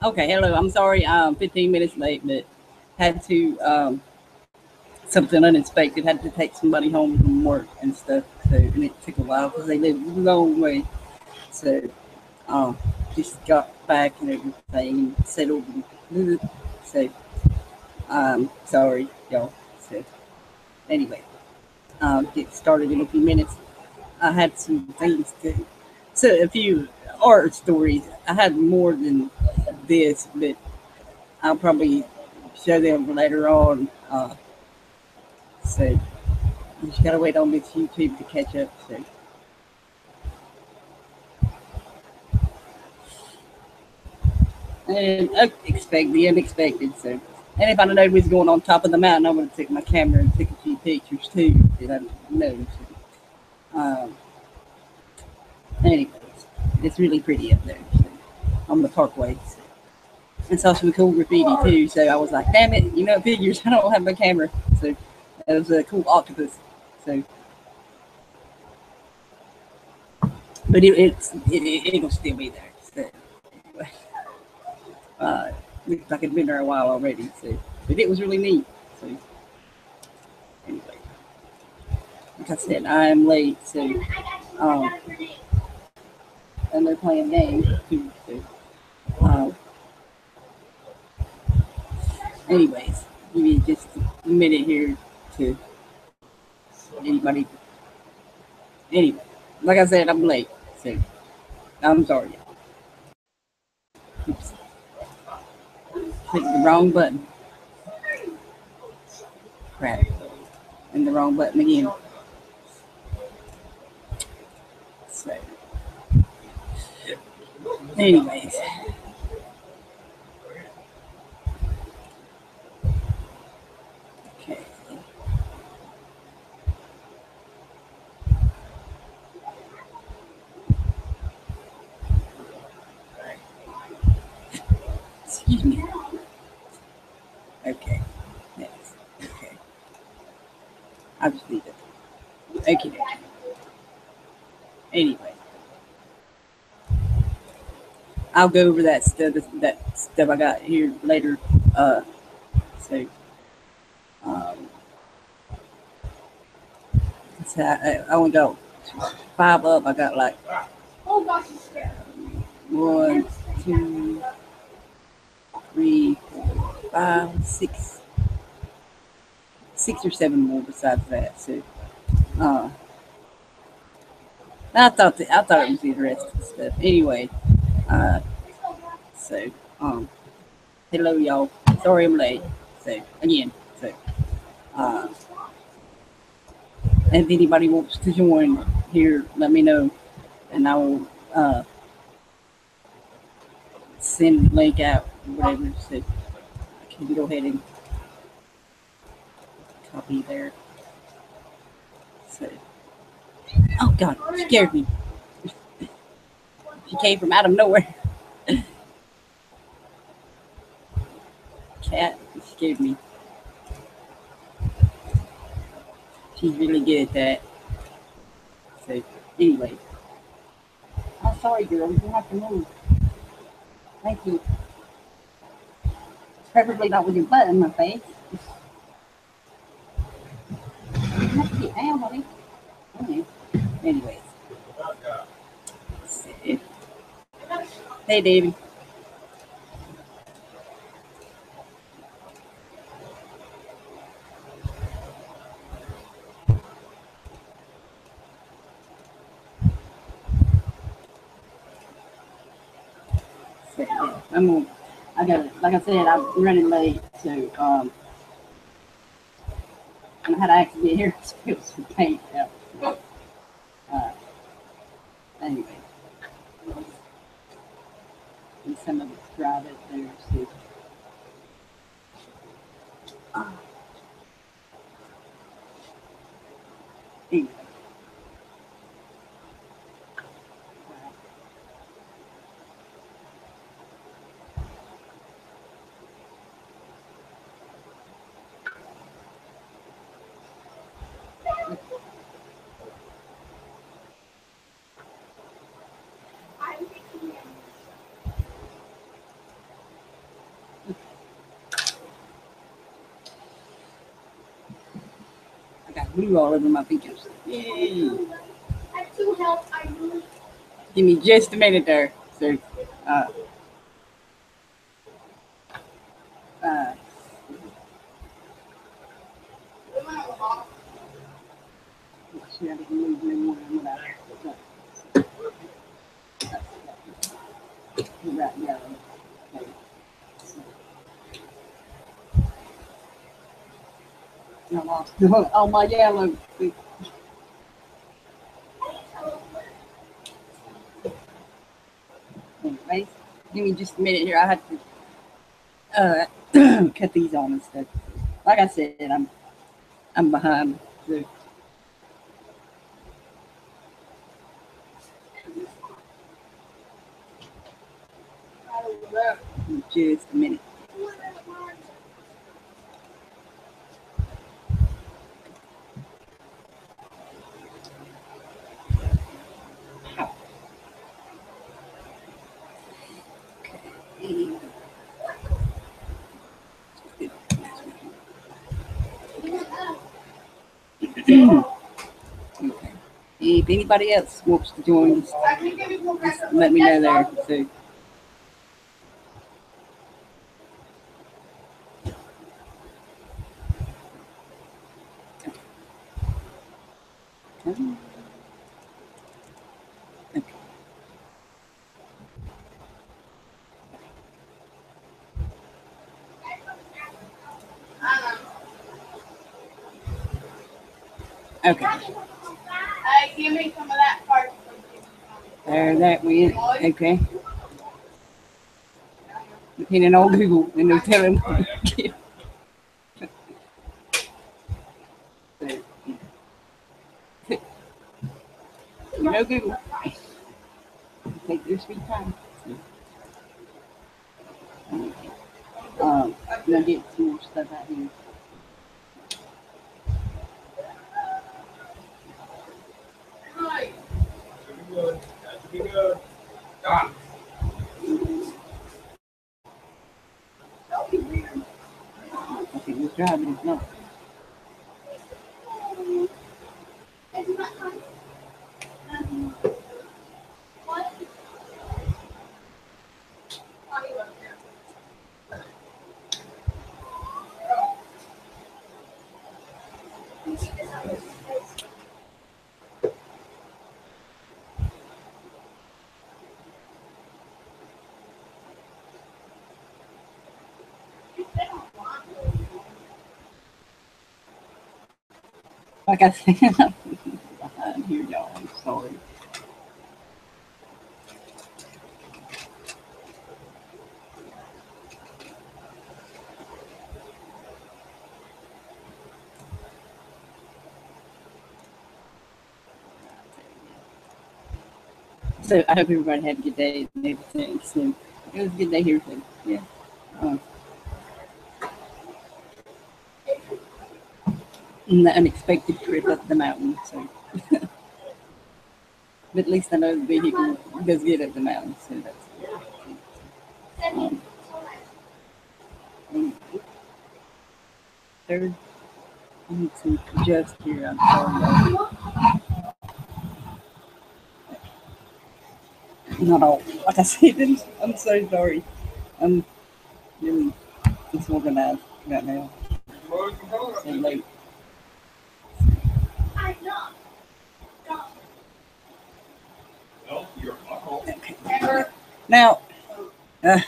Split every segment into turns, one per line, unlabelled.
Okay, hello. I'm sorry. 15 minutes late, but had to something unexpected. Had to take somebody home from work and stuff. So and it took a while because they live a long way. So just got back and everything and settled. And, so sorry, y'all. So anyway, get started in a few minutes. I had some things to. So a few art stories. I had more than this, but I'll probably show them later on. So you just gotta wait on this YouTube to catch up. So and expect the unexpected. So and if I know what's going on top of the mountain, I'm gonna take my camera and take a few pictures too. That I know. So, anyways, it's really pretty up there so, on the parkway. So. And saw some cool graffiti too. So I was like, damn it, figures. I don't have my camera. So it was a cool octopus. So, but it'll still be there. So uh, looks like it's been there a while already. So, but it was really neat. So anyway, like I said, I am late. So um, and they're playing games too. So, um, anyways, give me just a minute here to anybody. Anyway, like I said, I'm late. So I'm sorry. Oops, clicked the wrong button. Crap. And the wrong button again. So, anyways, okay. Excuse me. Okay. Next. Okay. I'll just leave it. Okay. Anyway, I'll go over that stuff I got here later. Uh, so, um, so I only got 5 up. I got like one, two, three, four, five, six or seven more besides that. So, uh, I thought it was interesting stuff. Anyway, uh, so um, hello y'all. Sorry I'm late. So again, so uh, if anybody wants to join here, let me know, and I will send the link out, whatever. So I can go ahead and copy there. So oh god, she scared me. She came from out of nowhere. Cat scared me. She's really good at that. So anyway, I'm sorry, girl. You have to move. Thank you. Preferably not with your butt in my face. You have to get down, buddy. Okay. Anyways, hey, David. So, yeah, I got like I said, I'm running late, so and I had to actually get here to spill some paint out. So, uh, anyway, and some of it's dried up there. So, uh, anyway, glue all over my fingers. Yay. Give me just a minute there. So, uh, uh, see, I didn't move anymore. I'm gonna right now. Okay. I lost all my yellow. Anyways, give me just a minute here. I have to cut these on and stuff. Like I said, I'm behind. So just a minute. Okay. If anybody else wants to join, just let me know there. So, okay. Okay.
Give me some of that part.
There that went. Okay. Depending on Google, and they're telling me. You know Google. Take your sweet time. And I get some more stuff out here. I think we're driving it now. Like I said, I'm behind here, y'all. I'm sorry. So I hope everybody had a good day and everything. So it was a good day here too. Yeah. Um, and the unexpected trip up the mountain. So, but at least I know the vehicle does get up the mountain. So that's um, and third. I need to adjust here. I'm sorry. Not all. Like I said, I'm so sorry. I'm really disorganized right now. So late. Okay. Now, uh,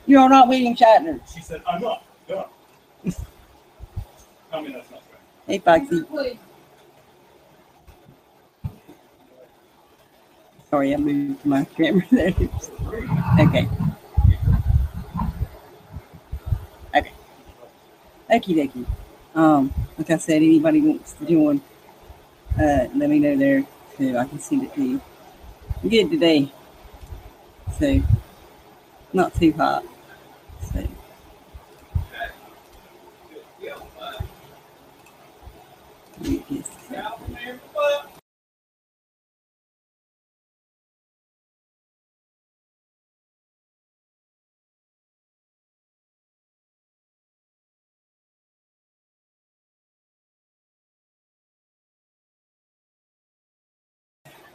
you're not William Shatner.
She said, I'm not. No. Tell me that's not right.
Hey, Foxy. Sorry, I moved my camera there. Okay. Okay. Okie dokie. Like I said, anybody wants to join, let me know there so I can see the you. Good today. So, not too hot. So, yes.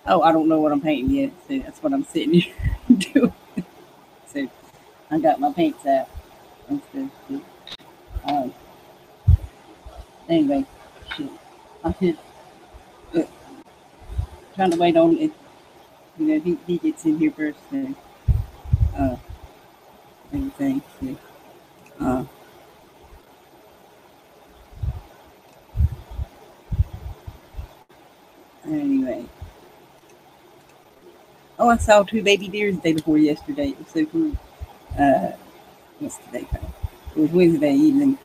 Oh, I don't know what I'm painting yet. So that's what I'm sitting here doing. So I got my paints out and stuff. So, um, anyway, shit. I should uh, trying to wait on it. You know, he gets in here first. So, uh, everything. So, uh, anyway. Oh, I saw 2 baby deers the day before yesterday. It was so cool. What's today? It was Wednesday evening.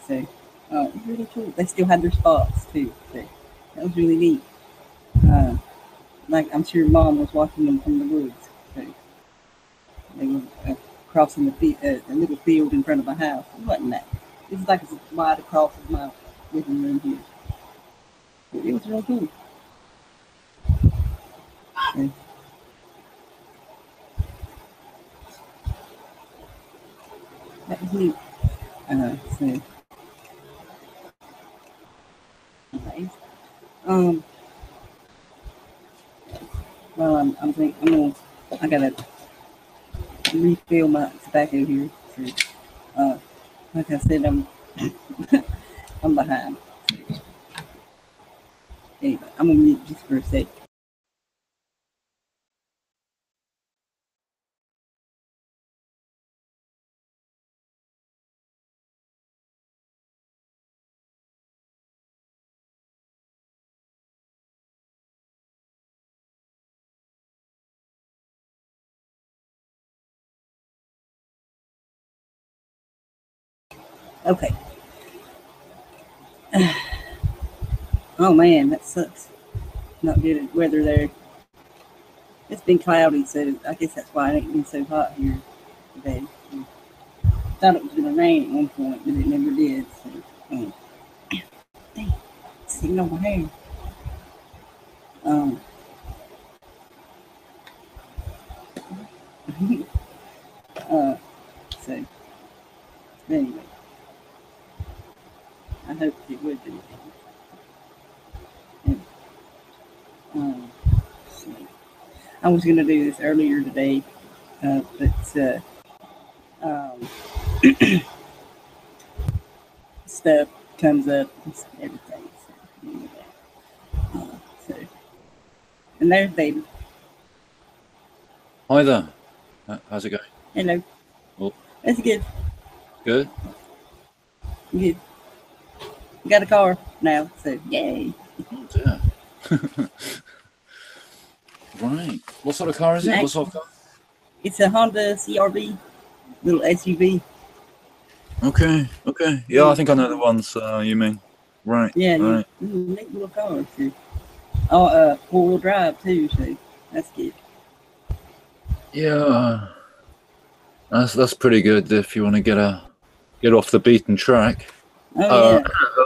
So, it was really cool. They still had their spots too. So, that was really neat. Like I'm sure Mom was watching them from the woods. So, they were crossing the little field in front of my house. It wasn't that. It was like as wide across as my living room here. But it was really cool. So, that was neat. So, anyways, well, I'm thinking I gotta refill my tobacco here. So, like I said, I'm behind. Anyway, I'm gonna mute just for a sec. Okay. Oh man, that sucks. Not good weather there. It's been cloudy, so I guess that's why it ain't been so hot here today. Thought it was gonna rain at one point, but it never did. So, dang, it's sitting on my hair. So anyway, I hope it would do. And, so I was gonna do this earlier today, but um, stuff comes up and everything. So, anyway, so and there's baby.
Hi there. How's it going?
Hello.
Oh,
That's good.
good.
Good. Got a car now, so yay.
Oh dear. Right. What sort of car is it? What sort of car?
It's a Honda CRV, little SUV.
Okay. Okay. Yeah, I think I know the ones you mean. Right.
Yeah,
right.
neat little car. So. Four-wheel drive too, so that's good.
Yeah. That's pretty good if you want to get off the beaten track.
Oh yeah.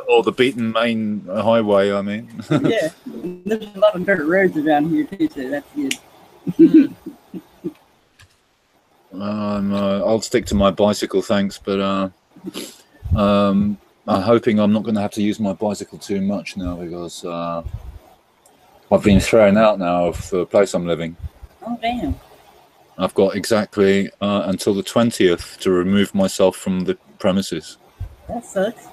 Or the beaten main highway, I mean.
Yeah. There's a lot of dirt roads around here too, so that's good.
I'll stick to my bicycle, thanks, but I'm hoping I'm not going to have to use my bicycle too much now because I've been thrown out now of the place I'm living.
Oh damn.
I've got exactly until the 20th to remove myself from the premises.
That sucks.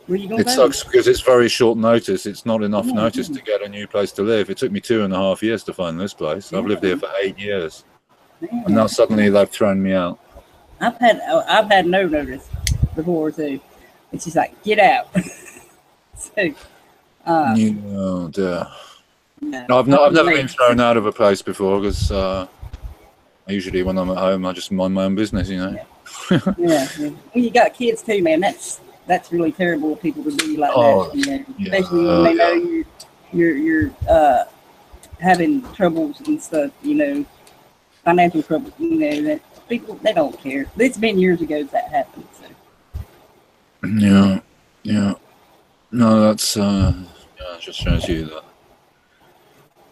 Where you going?
It sucks because it's very short notice. It's not enough notice to get a new place to live. It took me 2.5 years to find this place. I've lived here for 8 years. Damn. And now suddenly they've thrown me out.
I've had no notice before too. It's just like get out. So,
oh dear. No, I've never been thrown out of a place before because usually when I'm at home I just mind my own business, you know.
Yeah. When you got kids too, man, that's really terrible of people to do like that. You know?
Yeah,
especially when they know you're having troubles and stuff. You know, financial troubles. You know that people they don't care. It's been years ago that happened. So.
Yeah. No, that's just shows you that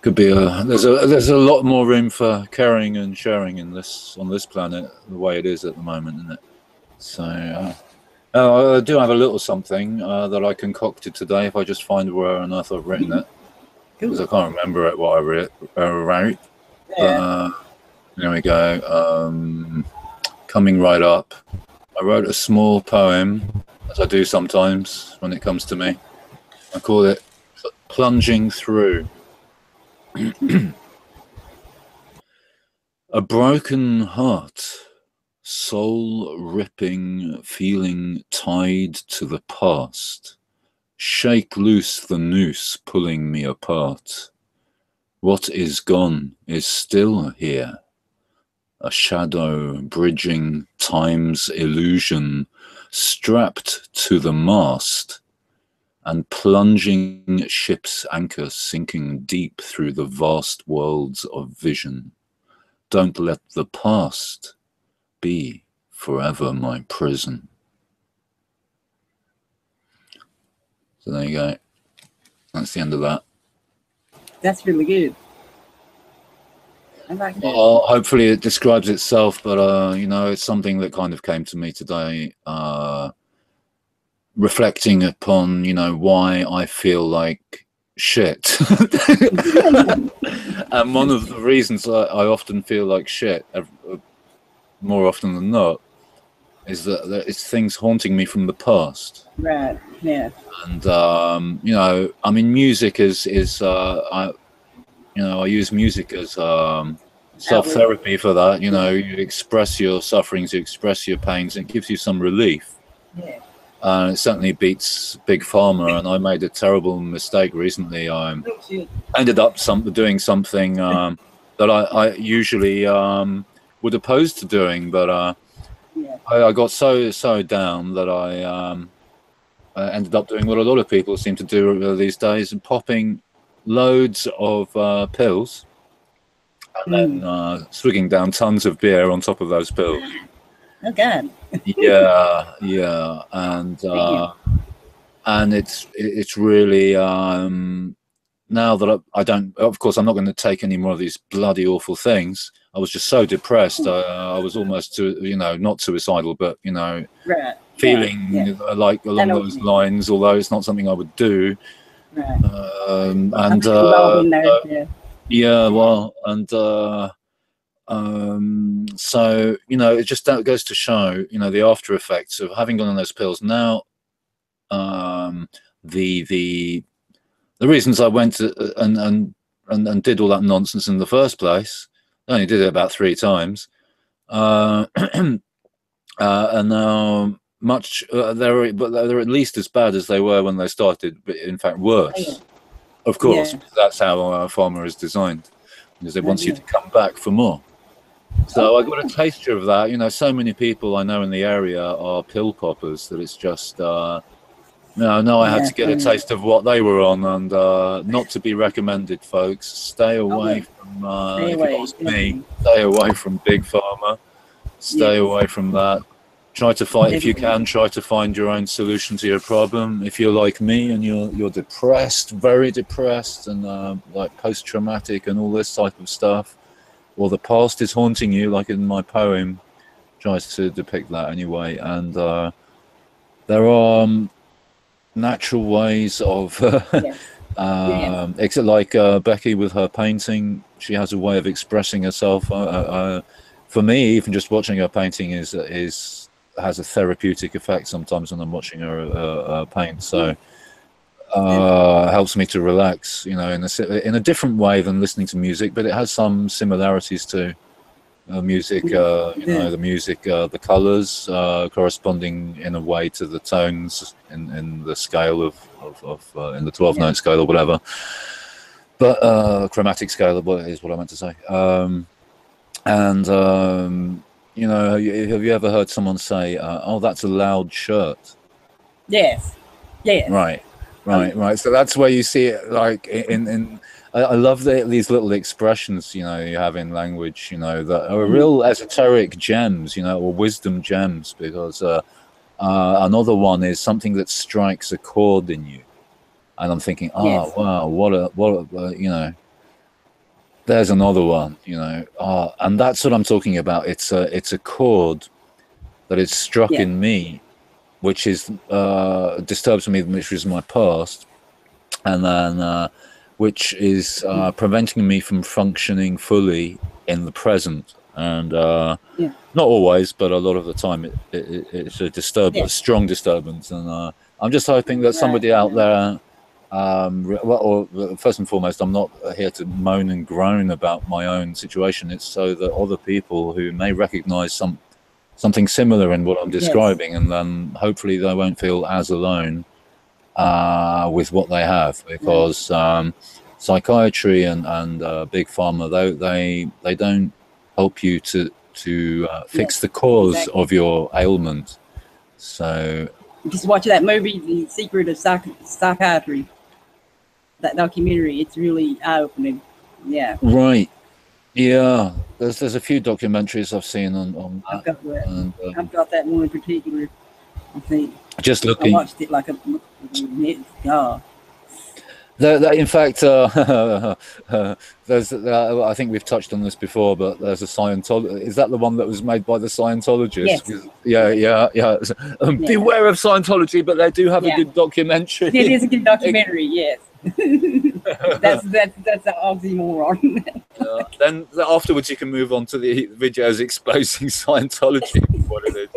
could be there's a lot more room for caring and sharing on this planet the way it is at the moment, isn't it? So I do have a little something that I concocted today. If I just find where on earth I've written it, because I can't remember it what I wrote. But
Yeah.
there we go. Coming right up. I wrote a small poem, as I do sometimes when it comes to me. I call it Plunging Through. A broken heart, soul-ripping feeling tied to the past. Shake loose the noose pulling me apart. What is gone is still here. A shadow bridging time's illusion, strapped to the mast, and plunging ship's anchor sinking deep through the vast worlds of vision. Don't let the past be forever my prison. So there you go. That's the end of that.
That's really good. I like that.
Well, hopefully it describes itself, but you know, it's something that kind of came to me today, reflecting upon, you know, why I feel like shit. And one of the reasons I often feel like shit, more often than not, is that it's things haunting me from the past.
Right. Yeah.
And you know, I mean, music is I use music as self-therapy for that. You know, you express your sufferings, you express your pains, and it gives you some relief.
Yeah.
It certainly beats Big Pharma, and I made a terrible mistake recently. I ended up doing something that I usually would oppose to doing, but I got so down that I ended up doing what a lot of people seem to do these days, and popping loads of pills, and then swigging down tons of beer on top of those pills.
Oh God.
Yeah, and it's really now that I don't, of course, I'm not going to take any more of these bloody awful things. I was just so depressed. I was almost, you know, not suicidal, but, you know, feeling like along those lines, although it's not something I would do. And so, you know, it just goes to show, you know, the after effects of having gone on those pills. Now, the reasons I went to, and did all that nonsense in the first place, I only did it about 3 times, and now they're at least as bad as they were when they started, but in fact worse. Of course, that's how pharma is designed, because it wants you to come back for more. So I got a taster of that. You know, so many people I know in the area are pill poppers that it's just, I had to get a taste of what they were on, and not to be recommended, folks. Stay away from, if you ask me, stay away from Big Pharma. Stay away from that. Try to find, if you can, try to find your own solution to your problem. If you're like me and you're depressed, very depressed, and like post-traumatic and all this type of stuff, or the past is haunting you, like in my poem, tries to depict that anyway. And there are natural ways of, except like Becky with her painting, she has a way of expressing herself. For me, even just watching her painting has a therapeutic effect sometimes when I'm watching her paint. So helps me to relax, you know, in a different way than listening to music, but it has some similarities to music. You know, the music, the colors corresponding in a way to the tones in the scale of in the 12-note scale or whatever. But chromatic scale is what I meant to say. You know, have you ever heard someone say, "Oh, that's a loud shirt"?
Yes.
Right. So that's where you see it. Like I love these little expressions, you know, you have in language, you know, that are real esoteric gems, you know, or wisdom gems. Because another one is something that strikes a chord in you, and I'm thinking, wow, what a you know. There's another one, you know, and that's what I'm talking about. It's a chord that is struck in me, which is disturbs me, which is my past, and then which is preventing me from functioning fully in the present. And not always, but a lot of the time it's a disturbance, a strong disturbance. And I'm just hoping that somebody out there, first and foremost, I'm not here to moan and groan about my own situation. It's so that other people who may recognize something similar in what I'm describing, and then hopefully they won't feel as alone with what they have, because psychiatry and big pharma, they don't help you to fix the cause of your ailment. So
just watch that movie, The Secret of Psychiatry, that documentary. It's really eye-opening. Yeah.
Right. Yeah. There's a few documentaries I've seen on that.
I've got that one in particular. I think.
Just looking.
I watched it like a minute. God.
In fact, there's. I think we've touched on this before, but there's a Scientologist. Is that the one that was made by the Scientologists? Yes. Yeah. Beware of Scientology, but they do have a good documentary.
It is a good documentary. Yes. that's an oxymoron.
Then afterwards, you can move on to the videos exposing Scientology. What it is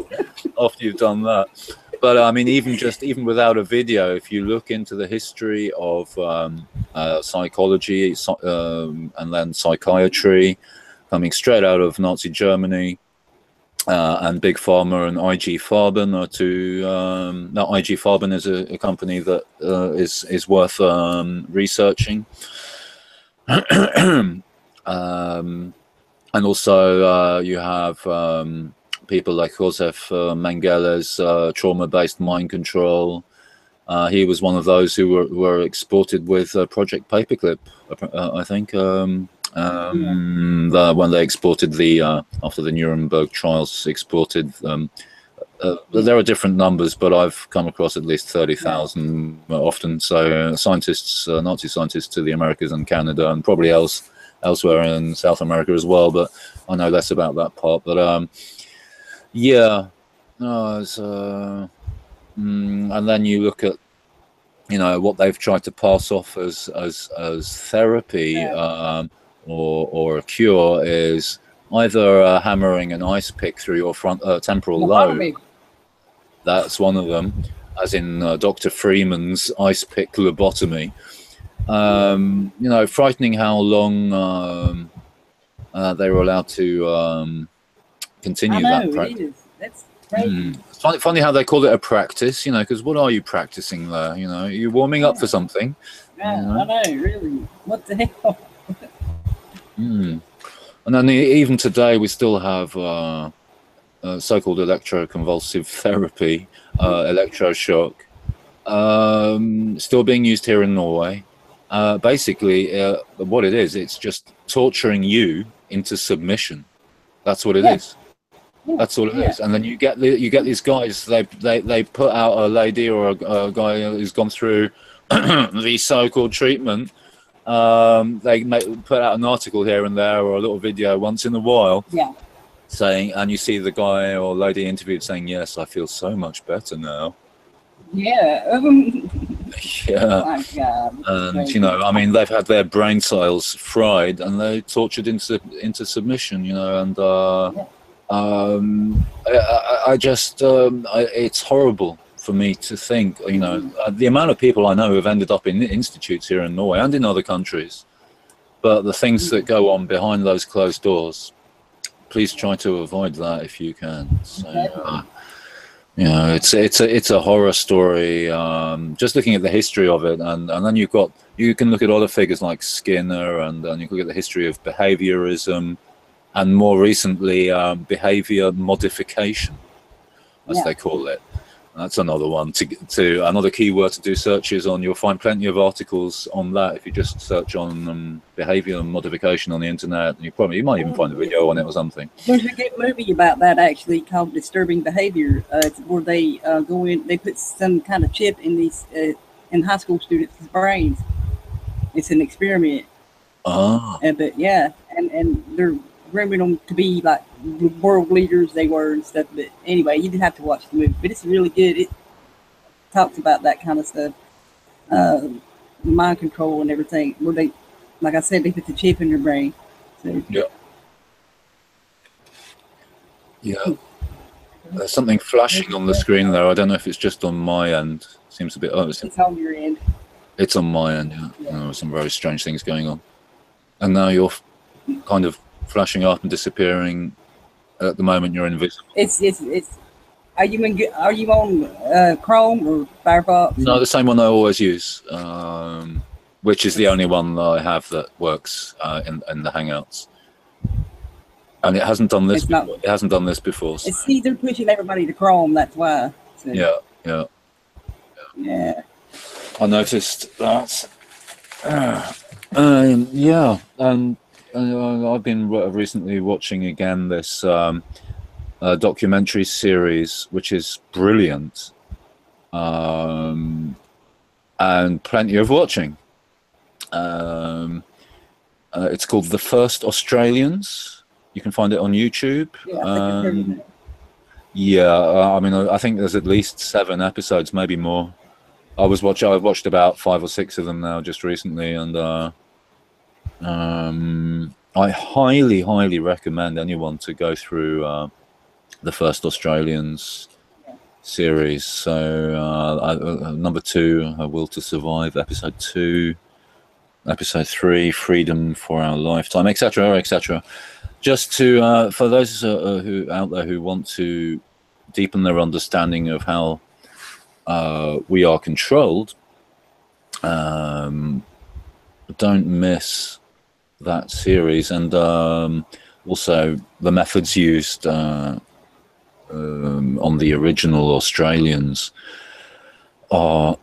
after you've done that. But I mean, even without a video, if you look into the history of psychology and then psychiatry, coming straight out of Nazi Germany, and Big Pharma and IG Farben are two. Now, IG Farben is a company that is worth researching, and also you have. People like Josef Mengeles, trauma-based mind control. He was one of those who were exported with Project Paperclip, I think, when they exported after the Nuremberg trials, exported. There are different numbers, but I've come across at least 30,000 often. So scientists, Nazi scientists, to the Americas and Canada, and probably elsewhere in South America as well. But I know less about that part. But yeah, no, it's, and then you look at, what they've tried to pass off as therapy or a cure is either hammering an ice pick through your front temporal lobe. That's one of them, as in Dr. Freeman's ice pick lobotomy. Frightening how long they were allowed to continue that practice.
It is. That's crazy.
It's funny how they call it a practice, because what are you practicing there? You're warming up for something.
Yeah, I know, really. What the hell?
And then even today, we still have so-called electroconvulsive therapy, electroshock, still being used here in Norway. Basically, what it is, it's just torturing you into submission. That's what it is. That's all it is. And then you get these guys. They put out a lady or a guy who's gone through the so-called treatment. They put out an article here and there or a little video once in a while.
Yeah.
Saying, and you see the guy or lady interviewed saying, "Yes, I feel so much better now."
Yeah.
Yeah.
Oh my God.
And I mean, they've had their brain cells fried and they tortured into submission. And I just it's horrible for me to think. The amount of people I know who have ended up in institutes here in Norway and in other countries, but the things that go on behind those closed doors. Please try to avoid that if you can. So, it's a horror story. Just looking at the history of it, and then you can look at other figures like Skinner, and then you can look at the history of behaviorism, and more recently behavior modification, as they call it. That's another one to another keyword to do searches on. You'll find plenty of articles on that if you just search on behavior modification on the internet. And you might even find a video on it or something.
There's a good movie about that actually called Disturbing Behavior. It's where they go in, they put some kind of chip in these in high school students' brains. It's an experiment. But yeah, and they're grooming them to be like the world leaders they were and stuff. But anyway, you didn't have to watch the movie, but it's really good. It talks about that kind of stuff. mind control and everything. Well, they, like I said, they put the chip in your brain. So,
Yeah. Yeah. There's something flashing on the screen there. I don't know if it's just on my end. Seems a bit. Oh,
it's on your end.
It's on my end. Yeah.
Yeah.
There's some very strange things going on. And now you're kind of flashing up and disappearing. At the moment, you're invisible.
It's. Are you on Chrome or Firefox?
No, the same one I always use, which is the only one that I have that works in the Hangouts. And it hasn't done this. It hasn't done this before. So.
See, they're pushing everybody to Chrome. That's why. So.
Yeah. I noticed that. Yeah, and I've been recently watching again this documentary series, which is brilliant, and plenty of watching. It's called The First Australians. You can find it on YouTube. I mean, I think there's at least 7 episodes, maybe more. I've watched about 5 or 6 of them now just recently, and I highly recommend anyone to go through The First Australians series. So number 2, A Will to Survive, episode 2, episode 3, Freedom for Our Lifetime, etc. Just to for those who out there who want to deepen their understanding of how we are controlled, don't miss that series, and also the methods used on the original Australians are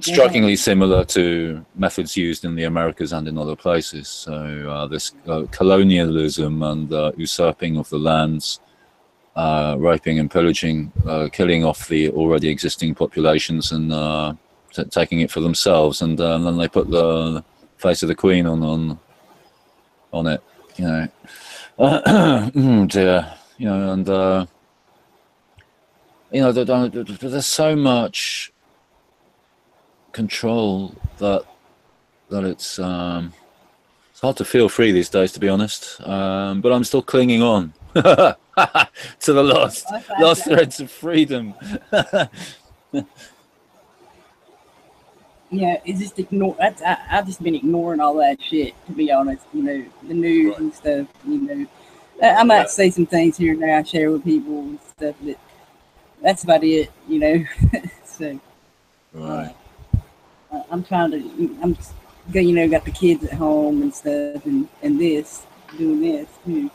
strikingly similar to methods used in the Americas and in other places. So this colonialism and usurping of the lands, raping and pillaging, killing off the already existing populations, and taking it for themselves, and then they put the face of the Queen on it, you know. Dear, you know, and you know, there's so much control that it's hard to feel free these days, to be honest. But I'm still clinging on to the last threads of freedom.
Yeah, it's just I've just been ignoring all that shit, to be honest. You know, the news and stuff. You know, I might say some things here and there I share with people and stuff, but that's about it. You know, so
Right.
I'm trying to. I'm just, you know, got the kids at home and stuff, and doing this too.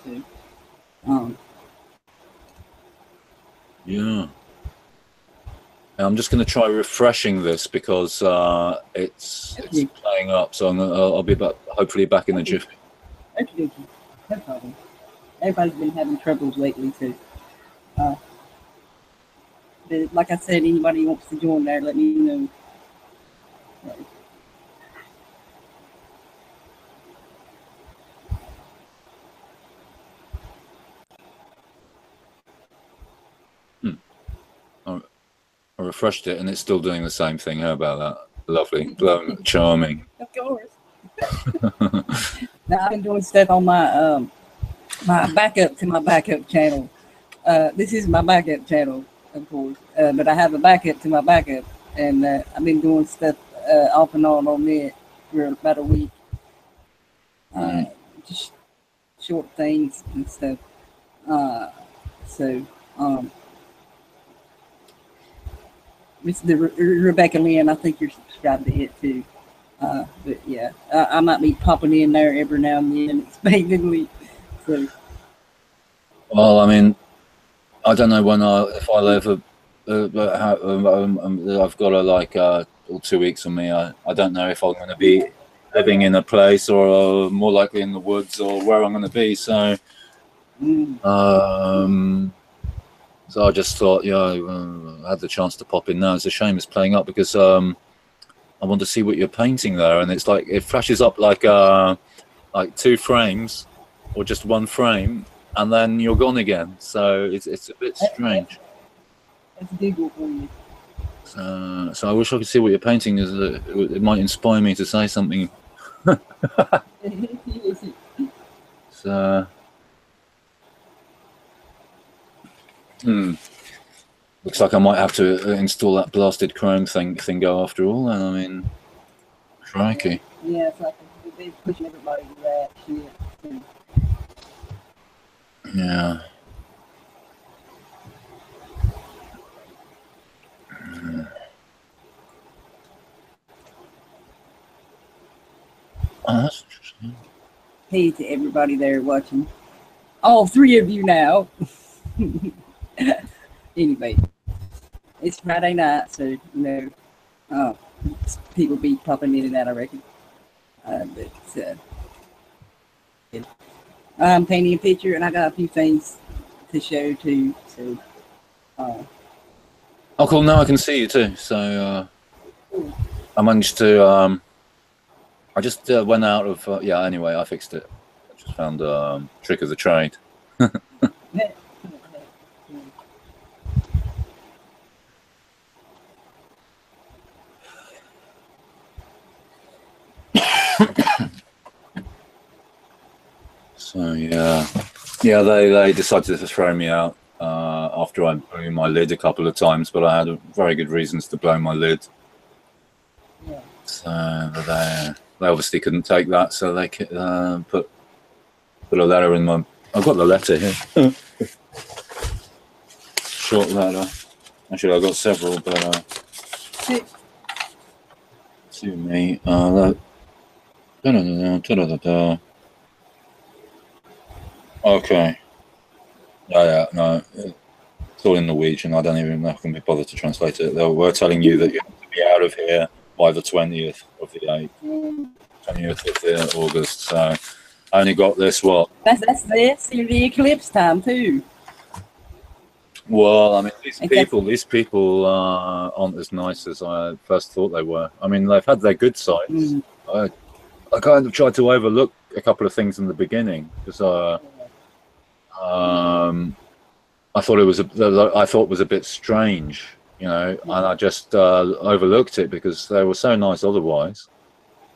So,
yeah. I'm just going to try refreshing this because it's playing up, so I'll be hopefully back in a jiffy.
Okay, no problem. Everybody's been having troubles lately, so. But like I said, anybody wants to join there, let me know.
I refreshed it and it's still doing the same thing. How about that? Lovely, charming.
Of course. Now I've been doing stuff on my my backup channel. This is my backup channel, of course, but I have a backup to my backup, and I've been doing stuff off and on it for about a week. Just short things and stuff. Mr. Rebecca Lynn, I think you're subscribed to it too. But yeah, I might be popping in there every now and then, expectedly. So.
Well, I mean, I don't know if I'll ever. I've got like 2 weeks on me. I don't know if I'm going to be living in a place or more likely in the woods or where I'm going to be. So, so I just thought, I had the chance to pop in now. It's a shame it's playing up because I want to see what you're painting there, and it's like it flashes up like 2 frames or just 1 frame, and then you're gone again. So it's a bit strange.
That's Google for you.
So I wish I could see what you're painting. Is it might inspire me to say something. So, looks like I might have to install that blasted chrome thingo after all. And I mean, crikey.
Yeah, it's like they're pushing everybody to that shit.
Yeah. Oh, that's interesting.
Hey to everybody there watching. All three of you now. Anyway, it's Friday night, so you know, people be popping in and out, I reckon. I'm painting a picture, and I got a few things to show too. So,
oh, cool! Now I can see you too. So I managed to. I just went out of. Yeah. Anyway, I fixed it. I just found trick of the trade. So yeah, they decided to throw me out after I blew my lid a couple of times, but I had very good reasons to blow my lid.
yeah.
So they obviously couldn't take that, so they put a letter in my. I've got the letter here. Short letter. Actually, I've got several, but to me, okay. Yeah, no, it's all in Norwegian. I don't even know if I can be bothered to translate it. They were telling you that you have to be out of here by the 20th of the 8th, 20th of the August. So I only got this, what?
That's the eclipse time too.
Well, I mean, these people aren't as nice as I first thought they were. I mean, they've had their good sides. I kind of tried to overlook a couple of things in the beginning because I thought it was a bit strange, you know, and I just overlooked it because they were so nice otherwise.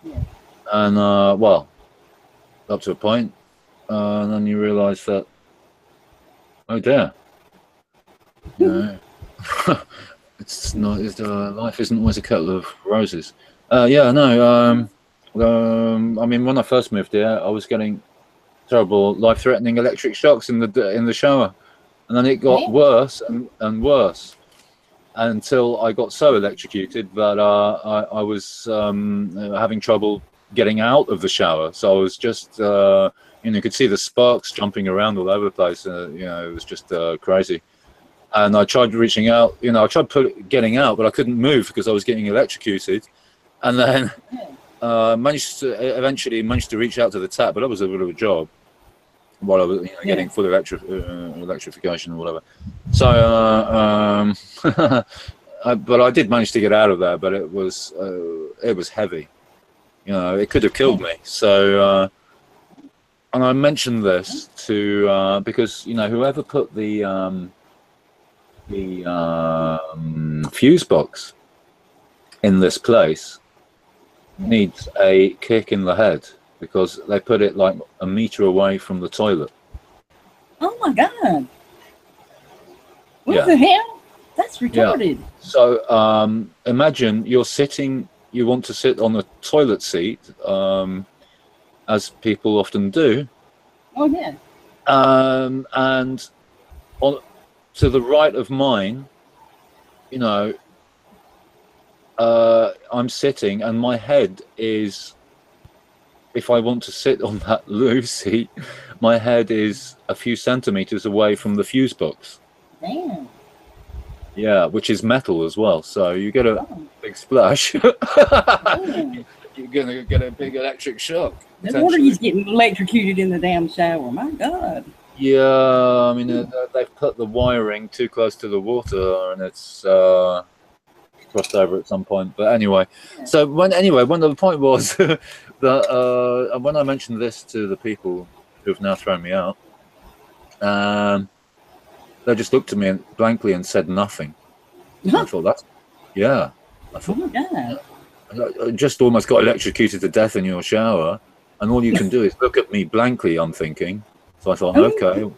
Yeah.
And well, up to a point, and then you realise that, oh dear, you know, it's not. Life isn't always a kettle of roses. Yeah, no. I mean, when I first moved here, I was getting terrible, life-threatening electric shocks in the shower, and then it got worse and worse until I got so electrocuted that I was having trouble getting out of the shower. So I was just, you could see the sparks jumping around all over the place. You know, it was just crazy. And I tried reaching out. You know, I tried getting out, but I couldn't move because I was getting electrocuted. And then eventually managed to reach out to the tap, but that was a bit of a job while I was getting full electrification or whatever. So, but I did manage to get out of there, but it was heavy. You know, it could have killed me. So, and I mentioned this to because you know whoever put the fuse box in this place needs a kick in the head because they put it like a meter away from the toilet.
Oh my God! What the hell? That's retarded.
Yeah. So imagine you're sitting. You want to sit on a toilet seat, as people often do.
Oh yeah.
And to the right of mine, you know, I'm sitting and my head is, if I want to sit on that loo seat, my head is a few centimeters away from the fuse box.
Damn.
Yeah, which is metal as well. So you get a big splash. You're going to get a big electric shock.
No wonder he's getting electrocuted in the damn shower. My God.
Yeah, I mean, they've put the wiring too close to the water and it's crossed over at some point. But anyway, so when the point was that when I mentioned this to the people who've now thrown me out, they just looked at me blankly and said nothing. I thought Yeah. I
Oh
thought,
my God.
I just almost got electrocuted to death in your shower, and all you can do is look at me blankly, I'm thinking. So I thought, okay,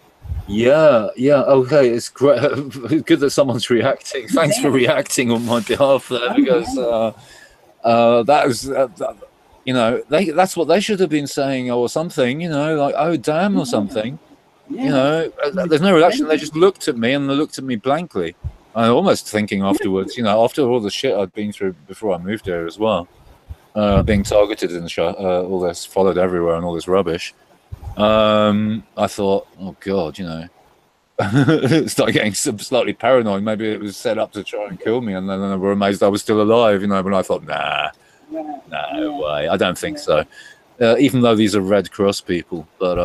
yeah, okay, it's great. It's good that someone's reacting. Thanks for reacting on my behalf there, because that was, that's what they should have been saying or something, like, oh, damn, or something.
Yeah.
There's no reaction. They just looked at me, and they looked at me blankly. I almost thinking afterwards, after all the shit I'd been through before I moved here as well, being targeted and all this followed everywhere and all this rubbish. I thought, oh God, start getting slightly paranoid. Maybe it was set up to try and kill me, and then they were amazed I was still alive, But I thought, no way. I don't think so. Even though these are Red Cross people, but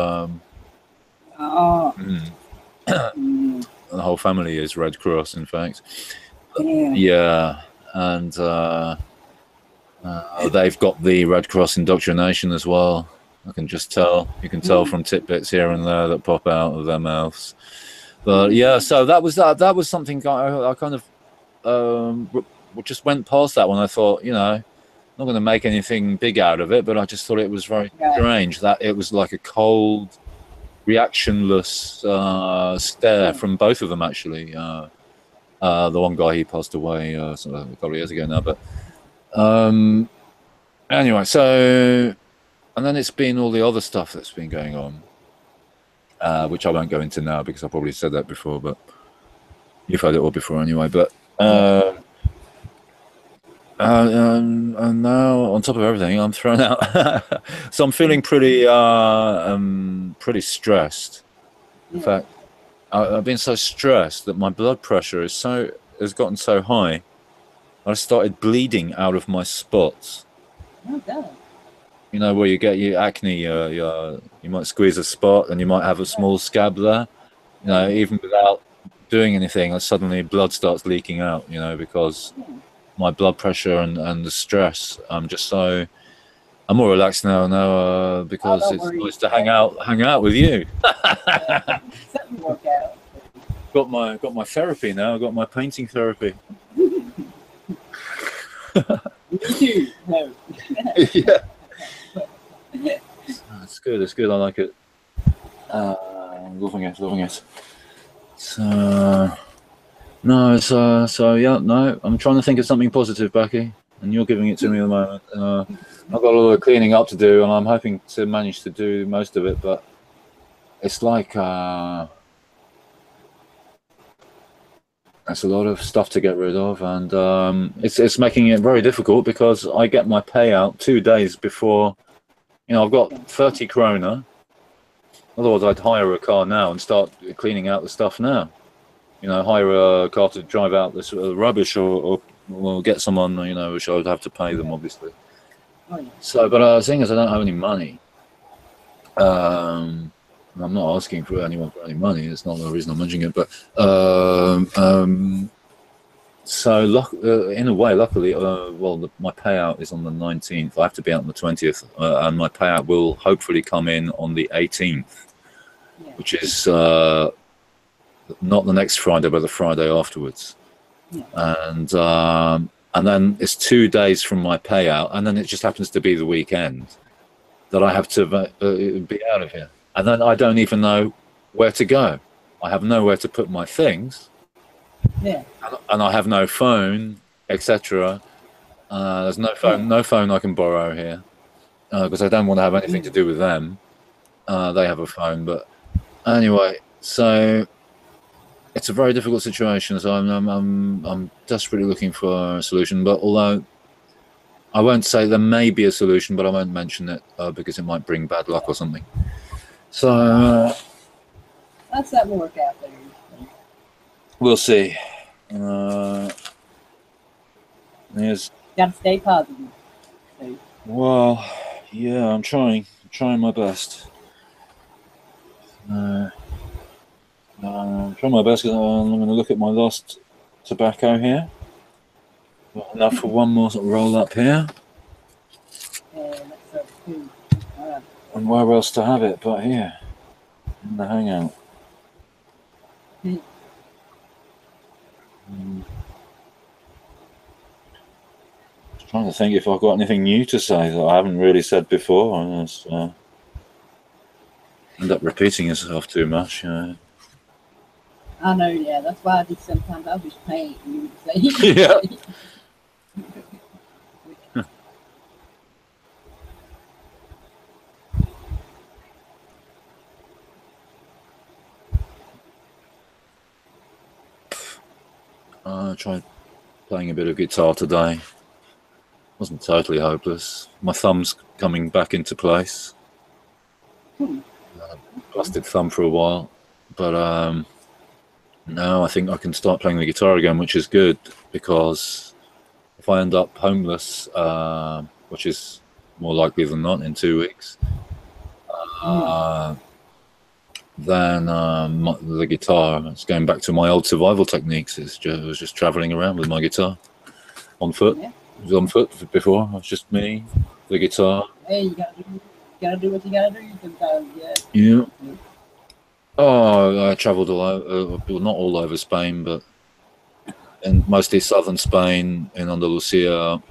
the whole family is Red Cross, in fact. Yeah, and they've got the Red Cross indoctrination as well. I can just tell. You can tell from tidbits here and there that pop out of their mouths. But yeah, so that was something I kind of just went past that one. I thought, not going to make anything big out of it, but I just thought it was very strange that it was like a cold, reactionless stare from both of them, actually. The one guy, he passed away a couple of years ago now, but anyway, so, and then it's been all the other stuff that's been going on, which I won't go into now because I probably said that before, but you've heard it all before anyway. But and now, on top of everything, I'm thrown out. So I'm feeling pretty stressed. In fact, I've been so stressed that my blood pressure has gotten so high. I started bleeding out of my spots.
Oh God.
Where you get your acne, you might squeeze a spot and you might have a small scab there. Even without doing anything, suddenly blood starts leaking out. Because my blood pressure and the stress. I'm more relaxed now because it's nice to hang out with you.
Something work out.
Got my therapy now. I've got my painting therapy.
Me too. No.
Yeah. It's good. It's good. I like it. Loving it. So no. So yeah. No. I'm trying to think of something positive, Becky, and you're giving it to me at the moment. I've got a lot of cleaning up to do, and I'm hoping to manage to do most of it. But it's like it's a lot of stuff to get rid of, and it's making it very difficult because I get my payout 2 days before. I've got 30 krona. Otherwise, I'd hire a car now and start cleaning out the stuff now. Hire a car to drive out this rubbish, or get someone, which I would have to pay them, obviously. So, but the thing is, I don't have any money. I'm not asking for anyone for any money. It's not the reason I'm mentioning it. But so in a way, luckily, my payout is on the 19th. I have to be out on the 20th, and my payout will hopefully come in on the 18th, which is not the next Friday, but the Friday afterwards. And then it's 2 days from my payout, and then it just happens to be the weekend that I have to be out of here. And then I don't even know where to go. I have nowhere to put my things.
Yeah.
And I have no phone, etc. There's no phone I can borrow here because I don't want to have anything to do with them. They have a phone, but anyway, so it's a very difficult situation. So I'm desperately looking for a solution. But although I won't say there may be a solution, but I won't mention it because it might bring bad luck or something. So
That's that work out there.
we'll see. Yes.
Got to stay positive.
Well, yeah, I'm trying my best. I'm trying my best. I'm going to look at my last tobacco here. Got enough for one more sort of roll up here. And where else to have it but here in the hangout? Trying to think if I've got anything new to say that I haven't really said before. I just, end up repeating yourself too much.
I know, yeah. That's why I just sometimes I'll just paint and you would say,
Yeah. I tried playing a bit of guitar today. Wasn't totally hopeless. My thumb's coming back into place. Busted thumb for a while, but now I think I can start playing the guitar again, which is good, because if I end up homeless, which is more likely than not in 2 weeks, then the guitar, it's going back to my old survival techniques. I was just traveling around with my guitar on foot.
Yeah.
It was on foot before. It was just me, the guitar.
Hey, you gotta do what you gotta do sometimes, yeah.
Yeah. Oh, I travelled all over, well, not all over Spain, but in mostly southern Spain, in Andalusia.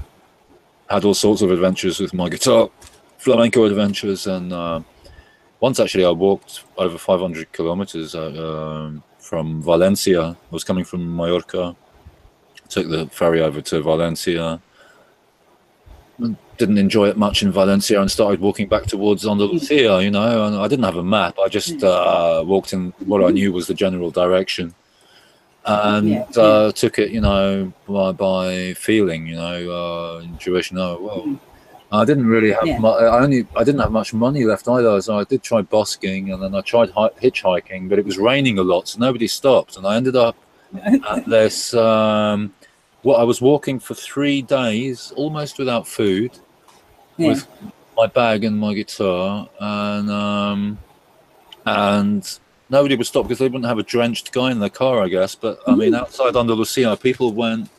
Had all sorts of adventures with my guitar, flamenco adventures, and once actually I walked over 500 kilometers from Valencia. I was coming from Mallorca, took the ferry over to Valencia. Didn't enjoy it much in Valencia and started walking back towards Andalusia, you know, and I didn't have a map. I just walked in what I knew was the general direction, and took it, you know, by feeling, you know, intuition. Oh, well, I didn't really have I didn't have much money left either, so I did try busking, and then I tried hitchhiking, but it was raining a lot, so nobody stopped, and I ended up at this I was walking for 3 days almost without food, with my bag and my guitar, and nobody would stop because they wouldn't have a drenched guy in their car, I guess. But I mean, outside Andalusia, people went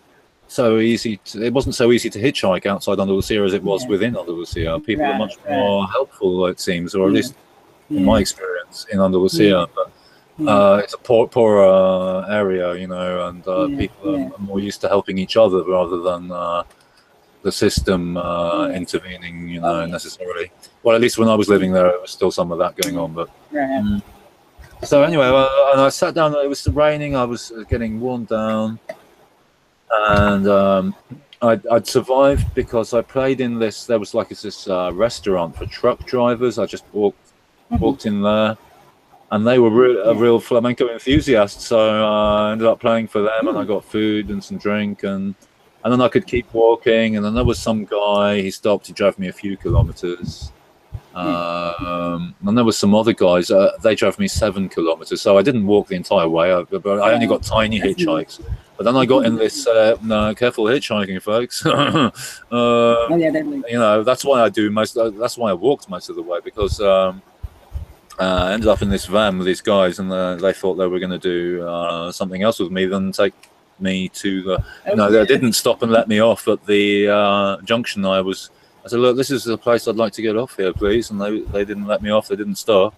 so easy. It wasn't so easy to hitchhike outside Andalusia as it was within Andalusia. People are much more helpful, it seems, or at least in my experience in Andalusia. But it's a poorer area, you know, and people are more used to helping each other rather than the system intervening, you know, necessarily. Well, at least when I was living there, there was still some of that going on. But so anyway, and I sat down. It was raining. I was getting worn down, and I'd survived because I played in this. There was like this restaurant for truck drivers. I just walked in there. And they were a real flamenco enthusiast, so I ended up playing for them, and I got food and some drink, and then I could keep walking. And then there was some guy, he stopped, he drove me a few kilometers, and there was some other guys, they drove me 7 kilometers, so I didn't walk the entire way, but I only got tiny hitchhikes. But then I got in this, no, careful hitchhiking, folks. You know, that's why that's why I walked most of the way, because I ended up in this van with these guys, and they thought they were going to do something else with me than take me to the. You know, they didn't stop and let me off at the junction. I said, look, this is the place I'd like to get off here, please. And they didn't let me off. They didn't stop.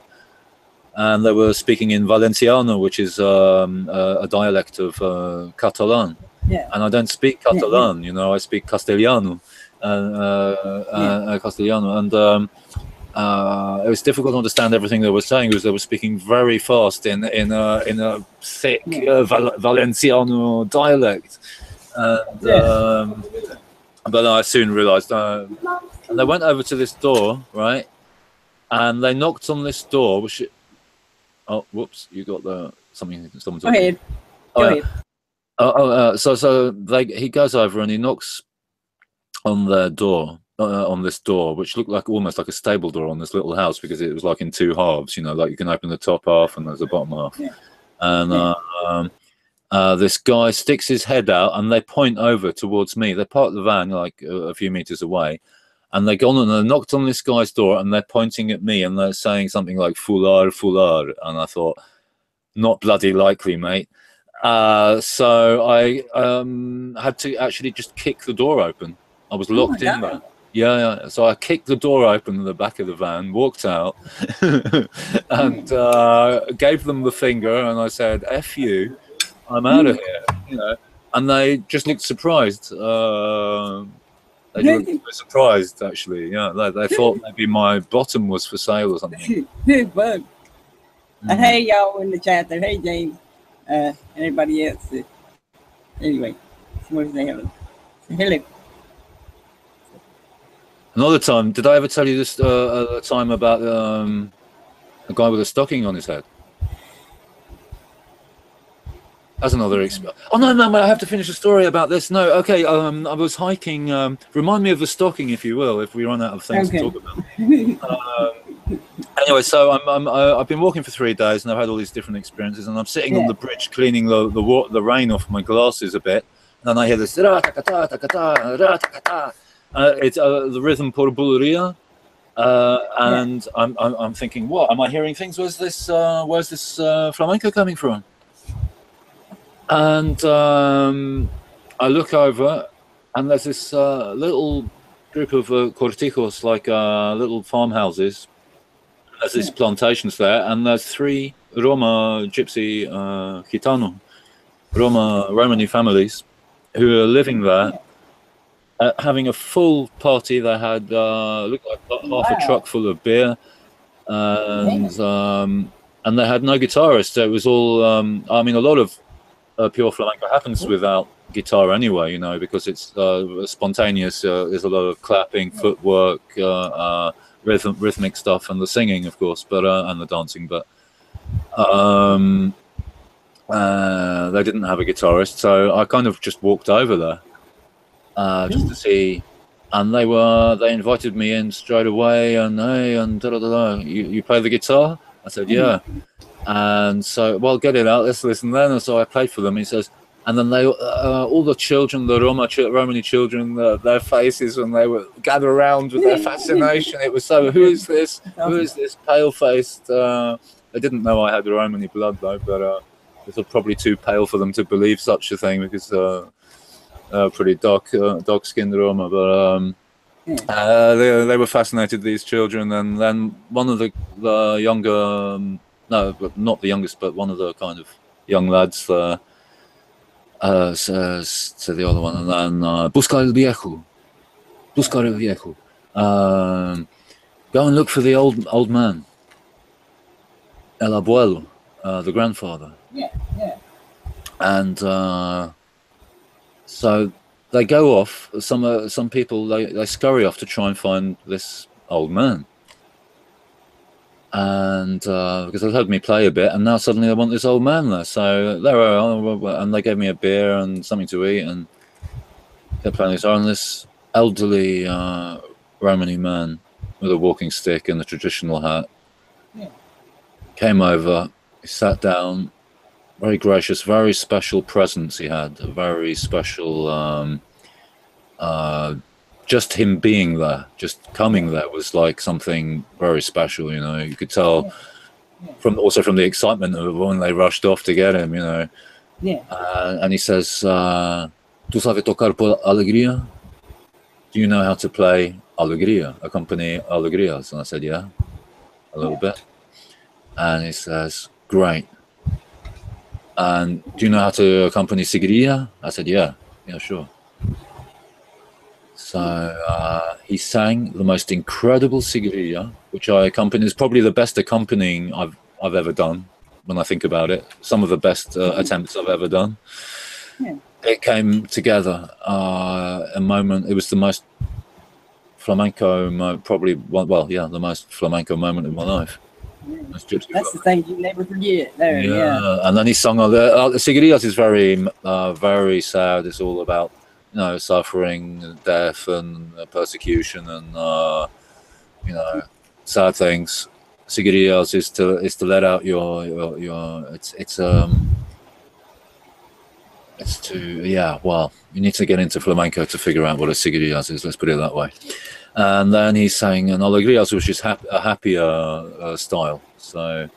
And they were speaking in Valenciano, which is a dialect of Catalan. And I don't speak Catalan. You know, I speak Castellano. Castellano, and it was difficult to understand everything they were saying because they were speaking very fast in a thick Valenciano dialect. And, but I soon realised. And they went over to this door, right? And they knocked on this door, which. Oh, whoops! You got something. Someone's. Go ahead.
Go ahead.
So he goes over and he knocks on their door. On this door, which looked like almost like a stable door on this little house, because it was like in 2 halves, you know, like you can open the top half and there's a bottom half. And this guy sticks his head out and they point over towards me. They park the van like a few meters away, and they go on and they knocked on this guy's door and they're pointing at me and they're saying something like "fular, fular," and I thought, not bloody likely, mate. So I had to actually just kick the door open. I was locked in there. Yeah. So I kicked the door open in the back of the van, walked out, and gave them the finger, and I said, "F you, I'm out of here," you know. And they just looked surprised. They were surprised, actually. Yeah, they thought maybe my bottom was for sale or something.
Bug. Hey, y'all in the chat there. Hey, James. And everybody else. Anyway, somebody's there. Hello.
Another time, did I ever tell you this a time about a guy with a stocking on his head? That's another experience. Oh, no, I have to finish the story about this. No, okay, I was hiking. Remind me of the stocking, if you will, if we run out of things to talk about. Anyway, so I've been walking for 3 days, and I've had all these different experiences, and I'm sitting on the bridge cleaning the rain off my glasses a bit, and then I hear this it's the rhythm por bulería, and I'm thinking, what am I hearing things? Where's this flamenco coming from? And I look over, and there's this little group of cortijos, like little farmhouses. There's these plantations there, and there's 3 Roma gypsy Gitano Romani families who are living there, having a full party. They had looked like half a truck full of beer, and they had no guitarist. So it was all. I mean, a lot of pure flamenco happens without guitar anyway, you know, because it's spontaneous. There's a lot of clapping, footwork, rhythmic stuff, and the singing, of course, but and the dancing. But they didn't have a guitarist, so I kind of just walked over there just to see. And they invited me in straight away, and hey, and you play the guitar? I said, yeah. And so, well, get it out, let's listen then. And so I played for them. He says, and then they, all the children, the Romani children, their faces when they would gather around with their fascination. It was so, who is this? Who is this pale-faced? They didn't know I had Romani blood though, but it was probably too pale for them to believe such a thing, because pretty dark-skinned Roma. But they were fascinated, these children. And then one of the younger. No, but not the youngest, but one of the kind of young lads says to the other one, and then buscar el viejo. Go and look for the old man, el abuelo, the grandfather. Yeah. And so they go off. Some people they scurry off to try and find this old man. And because they heard me play a bit, and now suddenly they want this old man there. So there and they gave me a beer and something to eat, and kept playing this. And this elderly Romani man with a walking stick and a traditional hat came over. He sat down, very gracious, very special presence. He had a very special. Just him being there, just coming there, was like something very special, you know. You could tell from the excitement of when they rushed off to get him, you know. And he says, "Tu sabes tocar por alegría? Do you know how to play alegría, accompany alegrías?" And I said, "Yeah, a little bit." And he says, "Great. And do you know how to accompany seguiría?" I said, "Yeah, sure." So he sang the most incredible seguiría, which I accompanied. Is probably the best accompanying I've ever done. When I think about it, some of the best attempts I've ever done. It came together a moment. It was the most flamenco, the most flamenco moment in my life.
That's the thing you never forget. There,
And then he sung all the seguirías is very, very sad. It's all about, you know, suffering, death, and persecution, and sad things. Seguirías is to let out your you need to get into flamenco to figure out what a seguirías is. Let's put it that way. And then he sang an alegrías, which is a happier style. So,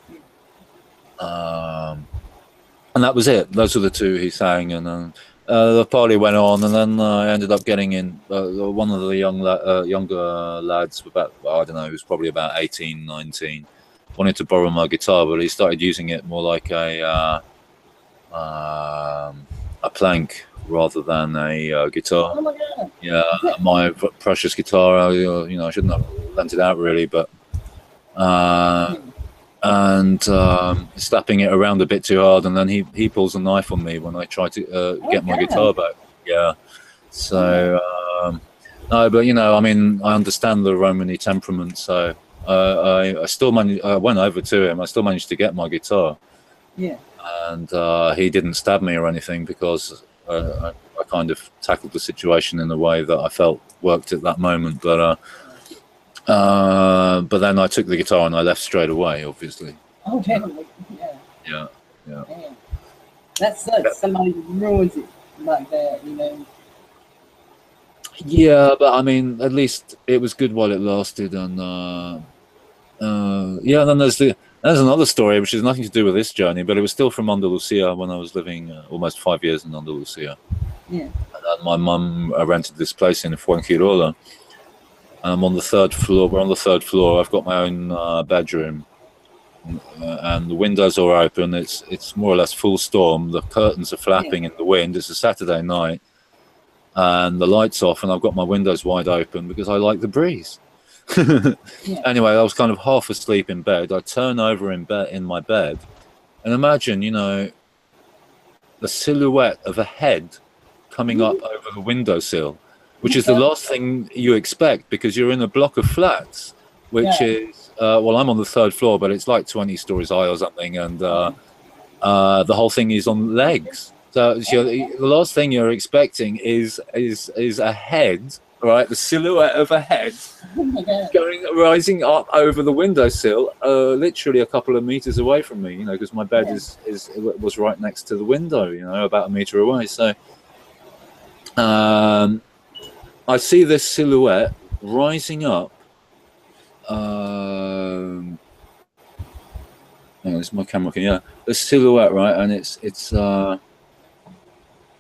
and that was it. Those were the two he sang, and then. The party went on, and then I ended up getting in. One of the younger lads, about, I don't know, he was probably about 18, 19, wanted to borrow my guitar, but he started using it more like a a plank rather than a guitar.
Oh my God.
Yeah, my precious guitar. I shouldn't have lent it out really, but and slapping it around a bit too hard, and then he pulls a knife on me when I try to get my guitar back. Yeah, so no, but I mean, I understand the Romany temperament, so I still managed. I went over to him. I still managed to get my guitar.
Yeah.
And he didn't stab me or anything because I kind of tackled the situation in a way that I felt worked at that moment. But then I took the guitar and I left straight away, obviously.
Oh, definitely.
Yeah.
Damn. That sucks. Somebody ruins it like that,
Yeah, but I mean, at least it was good while it lasted. And then there's another story which has nothing to do with this journey, but it was still from Andalusia when I was living almost 5 years in Andalusia.
Yeah.
And my mum rented this place in Fuengirola. And I'm on the third floor. We're on the third floor. I've got my own bedroom, and the windows are open. It's more or less full storm. The curtains are flapping in the wind. It's a Saturday night, and the lights off, and I've got my windows wide open because I like the breeze. Anyway, I was kind of half asleep in bed. I turn over in my bed, and imagine, the silhouette of a head coming up over the windowsill, which is the last thing you expect because you're in a block of flats, which is I'm on the third floor, but it's like 20 stories high or something, and the whole thing is on legs. So the last thing you're expecting is a head. Right, the silhouette of a head rising up over the windowsill, literally a couple of meters away from me. Because my bed was right next to the window. About a meter away. So I see this silhouette rising up. This is my camera. Yeah, this silhouette, right, and it's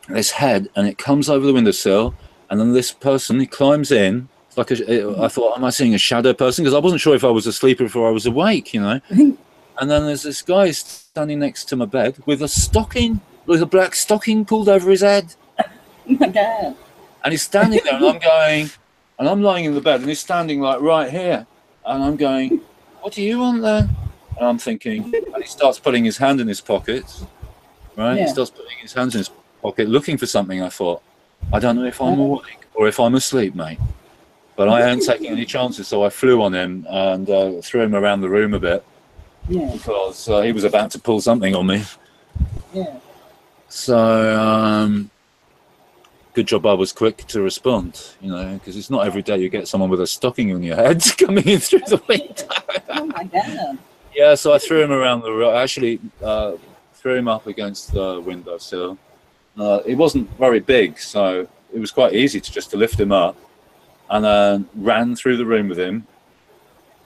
this head, and it comes over the windowsill. And then this person, he climbs in. Like I thought, am I seeing a shadow person? Because I wasn't sure if I was asleep or if I was awake, And then there's this guy standing next to my bed with a black stocking pulled over his head.
Oh my God.
And he's standing there, and I'm lying in the bed, and he's standing like right here. And I'm going, what do you want there? And I'm thinking, and he starts putting his hand in his pockets, right? He starts putting his hands in his pocket, looking for something. I thought, I don't know if I'm awake or if I'm asleep, mate. But I ain't taking any chances, so I flew on him and threw him around the room a bit because he was about to pull something on me.
Yeah.
So good job I was quick to respond, because it's not every day you get someone with a stocking on your head coming in through the window.
Oh my God.
Yeah, so I threw him around the room. I actually threw him up against the windowsill. It wasn't very big, so it was quite easy to lift him up, and then ran through the room with him,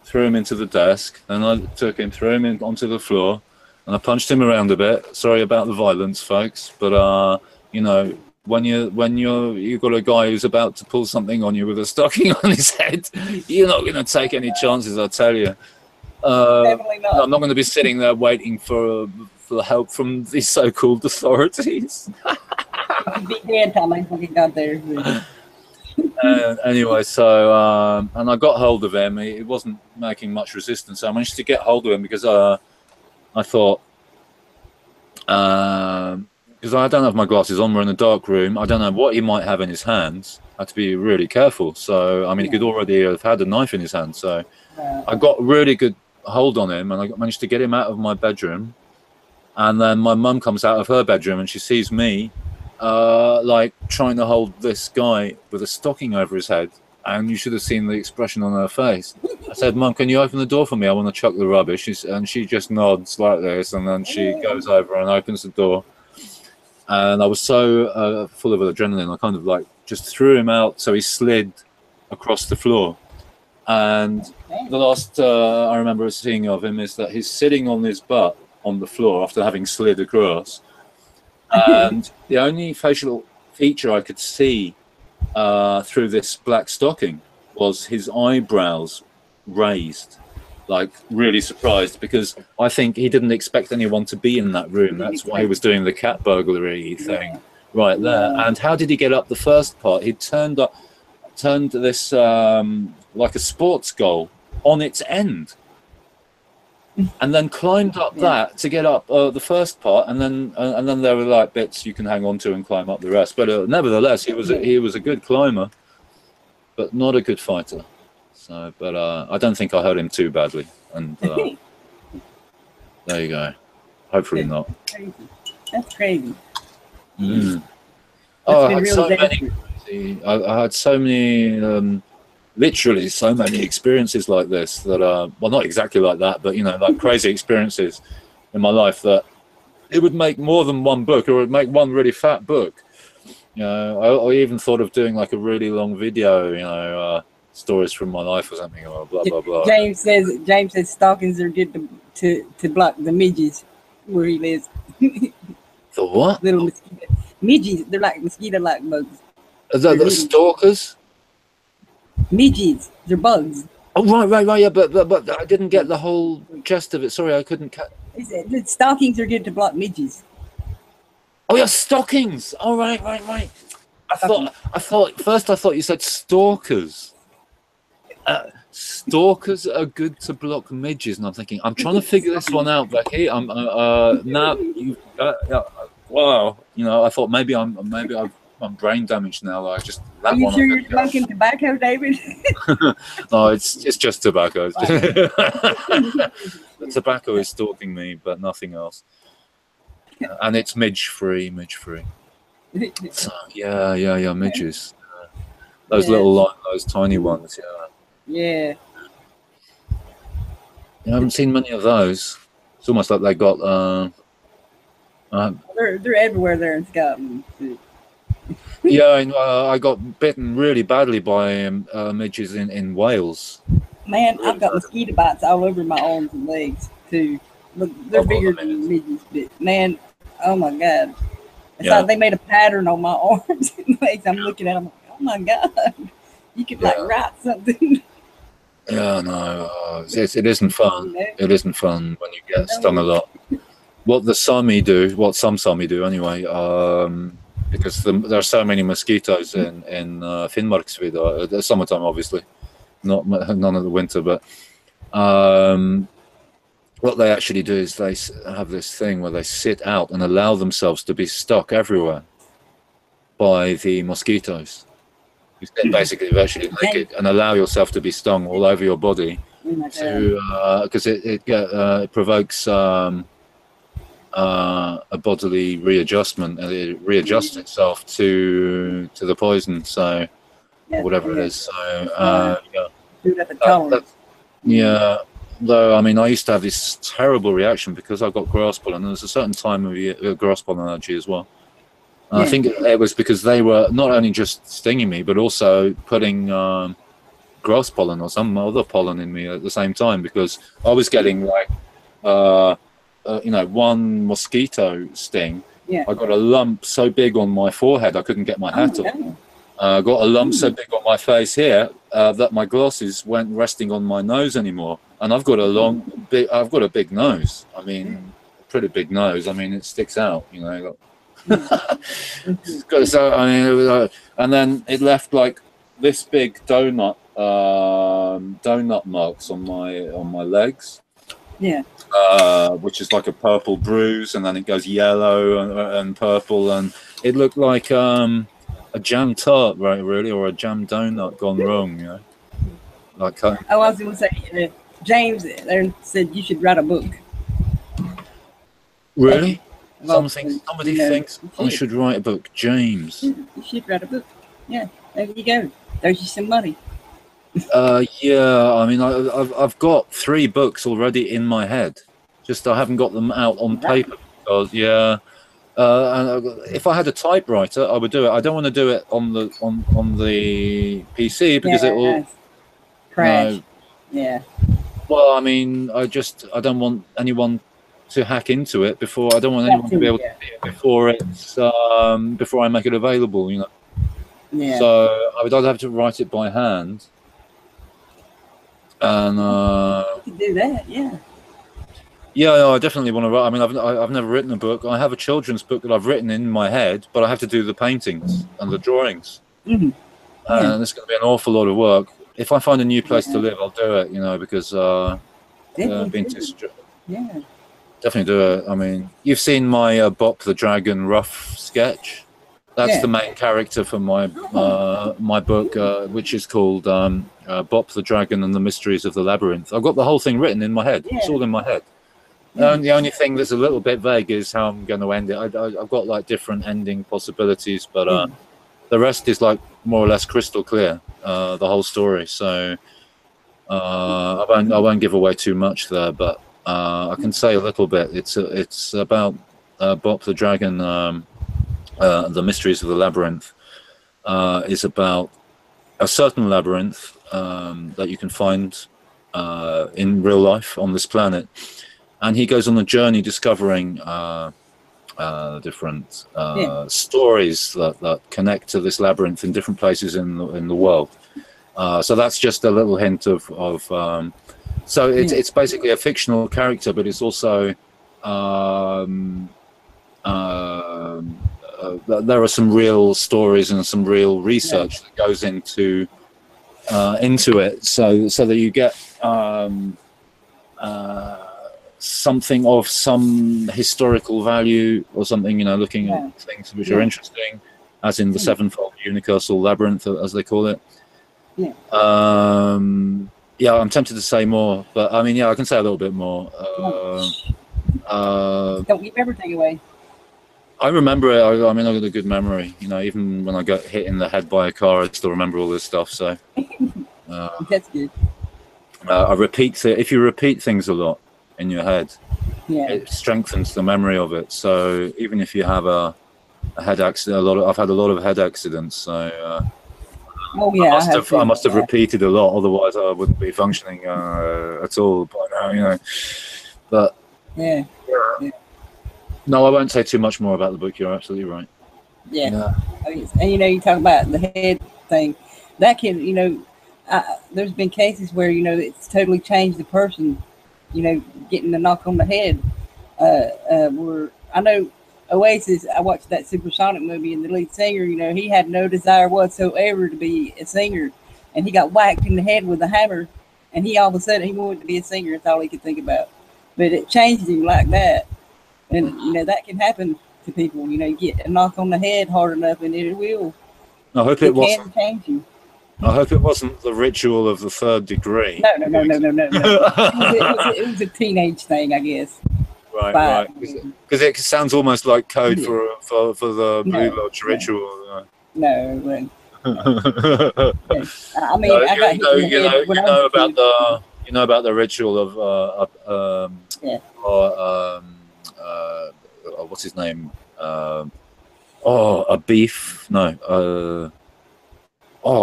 threw him into the desk, and I took him, threw him onto the floor, and I punched him around a bit. Sorry about the violence, folks, but when you've got a guy who's about to pull something on you with a stocking on his head, you're not going to take any chances, I tell you.
Definitely not.
I'm not going to be sitting there waiting for help from the so-called authorities.
Be dead time I fucking got there.
Anyway, so and I got hold of him. He wasn't making much resistance. So I managed to get hold of him because I thought, because I don't have my glasses on, we're in a dark room. I don't know what he might have in his hands. I had to be really careful. So I mean, he could already have had a knife in his hand. So I got really good hold on him, and I managed to get him out of my bedroom. And then my mum comes out of her bedroom and she sees me like trying to hold this guy with a stocking over his head, and you should have seen the expression on her face. I said, Mum, can you open the door for me? I want to chuck the rubbish. And she just nods like this, and then she goes over and opens the door. And I was so full of adrenaline, I kind of like just threw him out so he slid across the floor. And the last I remember seeing of him is that he's sitting on his butt on the floor after having slid across. And the only facial feature I could see through this black stocking was his eyebrows raised, like really surprised, because I think he didn't expect anyone to be in that room. That's why he was doing the cat burglary thing. right there. And how did he get up the first part? He turned this like a sports goal on its end, and then climbed up that to get up the first part, and then there were like bits you can hang on to and climb up the rest. But nevertheless, he was a good climber, but not a good fighter. So, but I don't think I hurt him too badly. And there you go. Hopefully not.
Crazy. That's crazy.
Mm. Oh, I had so many, literally so many experiences like this that well, not exactly like that, but you know, like crazy experiences in my life that it would make more than one book, or it would make one really fat book. You know, I even thought of doing like a really long video, you know, stories from my life or something, or blah blah blah.
James says stockings are good to block the midges where he lives.
The what?
Little mosquito midges. They're like mosquito-like bugs.
Is that the stalkers?
Midges. They're bugs.
Oh right. Yeah, but I didn't get the whole gist of it. Sorry, I couldn't catch.
The stockings are good to block midges.
Oh yeah, stockings. Oh right. I thought you said stalkers. Stalkers are good to block midges, and I'm thinking I'm trying to figure this one out, Becky. I'm now you. Wow, you know, I thought maybe I'm brain damaged now. I just that
Are you
one.
sure you're smoking tobacco, David?
No, it's just tobacco. The tobacco is stalking me, but nothing else. And it's midge free. So, yeah, midges. Those little, those tiny ones.
Yeah.
I haven't seen many of those. It's almost like they got.
They're everywhere there in Scotland.
Yeah, I got bitten really badly by midges in Wales.
Man, I've got mosquito bites all over my arms and legs too. Look, they're bigger than midges, but man, oh my god! It's like they made a pattern on my arms and legs. I'm looking at them, like, oh my god! You could like write something.
Yeah, no, it isn't fun. It isn't fun when you get stung a lot. What some Sami do anyway, because there are so many mosquitoes in Finnmarksvidda, the summertime obviously, none of the winter, but what they actually do is they have this thing where they sit out and allow themselves to be stuck everywhere by the mosquitoes. You sit basically virtually naked and allow yourself to be stung all over your body, because it provokes a bodily readjustment, and it readjusts itself to the poison. So whatever it is. So though I mean, I used to have this terrible reaction because I got grass pollen. There was a certain time of year, grass pollen allergy as well. I think it was because they were not only just stinging me, but also putting grass pollen or some other pollen in me at the same time, because I was getting like, one mosquito sting. I got a lump so big on my forehead I couldn't get my hat on. I got a lump so big on my face here that my glasses weren't resting on my nose anymore. And I've got a big nose. I mean, a pretty big nose. I mean, it sticks out, you know. So I mean, it was, and then it left like this big donut marks on my legs. Which is like a purple bruise, and then it goes yellow and purple, and it looked like a jam tart, right? Really, or a jam donut gone wrong, you know. Like
I was going to say, James there said you should write a book.
Really? Somebody thinks I should write a book, James.
You should write a book. Yeah, there you go. There's you some money.
Yeah, I mean, I've got 3 books already in my head. Just I haven't got them out on paper. Because, and if I had a typewriter, I would do it. I don't want to do it on the PC because it will
crash.
Well, I mean, I don't want anyone to hack into it before. I don't want anyone to be able to see it before I make it available, you know. So I would either have to write it by hand, and
you can do that,
Yeah, I definitely want to write. I mean, I've never written a book. I have a children's book that I've written in my head, but I have to do the paintings and the drawings,
Yeah.
and it's going to be an awful lot of work. If I find a new place to live, I'll do it. You know, because
Definitely.
being
Yeah.
definitely do it. I mean, you've seen my Bop the Dragon rough sketch. That's the main character for my my book, which is called Bop the Dragon and the Mysteries of the Labyrinth. I've got the whole thing written in my head.
Yeah.
It's all in my head. The only thing that's a little bit vague is how I'm going to end it. I've got like different ending possibilities, but the rest is like more or less crystal clear. The whole story. So I won't give away too much there, but I can say a little bit. It's about Bop the Dragon. The Mysteries of the Labyrinth is about a certain labyrinth that you can find in real life on this planet, and he goes on a journey discovering different stories that connect to this labyrinth in different places in the world. So that's just a little hint of so it's basically a fictional character, but it's also there are some real stories and some real research that goes into it, so that you get something of some historical value or something, you know, looking at things which are interesting, as in the sevenfold universal labyrinth, as they call it. I'm tempted to say more, but I mean, I can say a little bit more.
Don't give everything away.
I remember it. I mean, I've got a good memory. You know, even when I got hit in the head by a car, I still remember all this stuff. So
That's good.
I repeat it. If you repeat things a lot in your head, it strengthens the memory of it. So even if you have a head accident, I've had a lot of head accidents. So I must have repeated a lot. Otherwise, I wouldn't be functioning at all by now. You know, but no, I won't say too much more about the book. You're absolutely right.
Yeah. I mean, and you know, you talk about the head thing. That can, you know, there's been cases where, you know, it's totally changed the person, you know, getting the knock on the head. Where I know Oasis, I watched that Supersonic movie, and the lead singer, you know, he had no desire whatsoever to be a singer, and he got whacked in the head with a hammer, and he all of a sudden he wanted to be a singer. That's all he could think about. But it changed him like that. And, you know, that can happen to people. You know, you get a knock on the head hard enough, and it will.
I hope it wasn't.
Can change you.
I hope it wasn't the ritual of the third degree.
No. It was a teenage thing, I guess.
Right. Because it sounds almost like code for the Blue Lodge ritual.
No, it wasn't. I mean,
no,
I got hit in the head when I was a kid.
You know about the ritual of what's his name? A beef? No.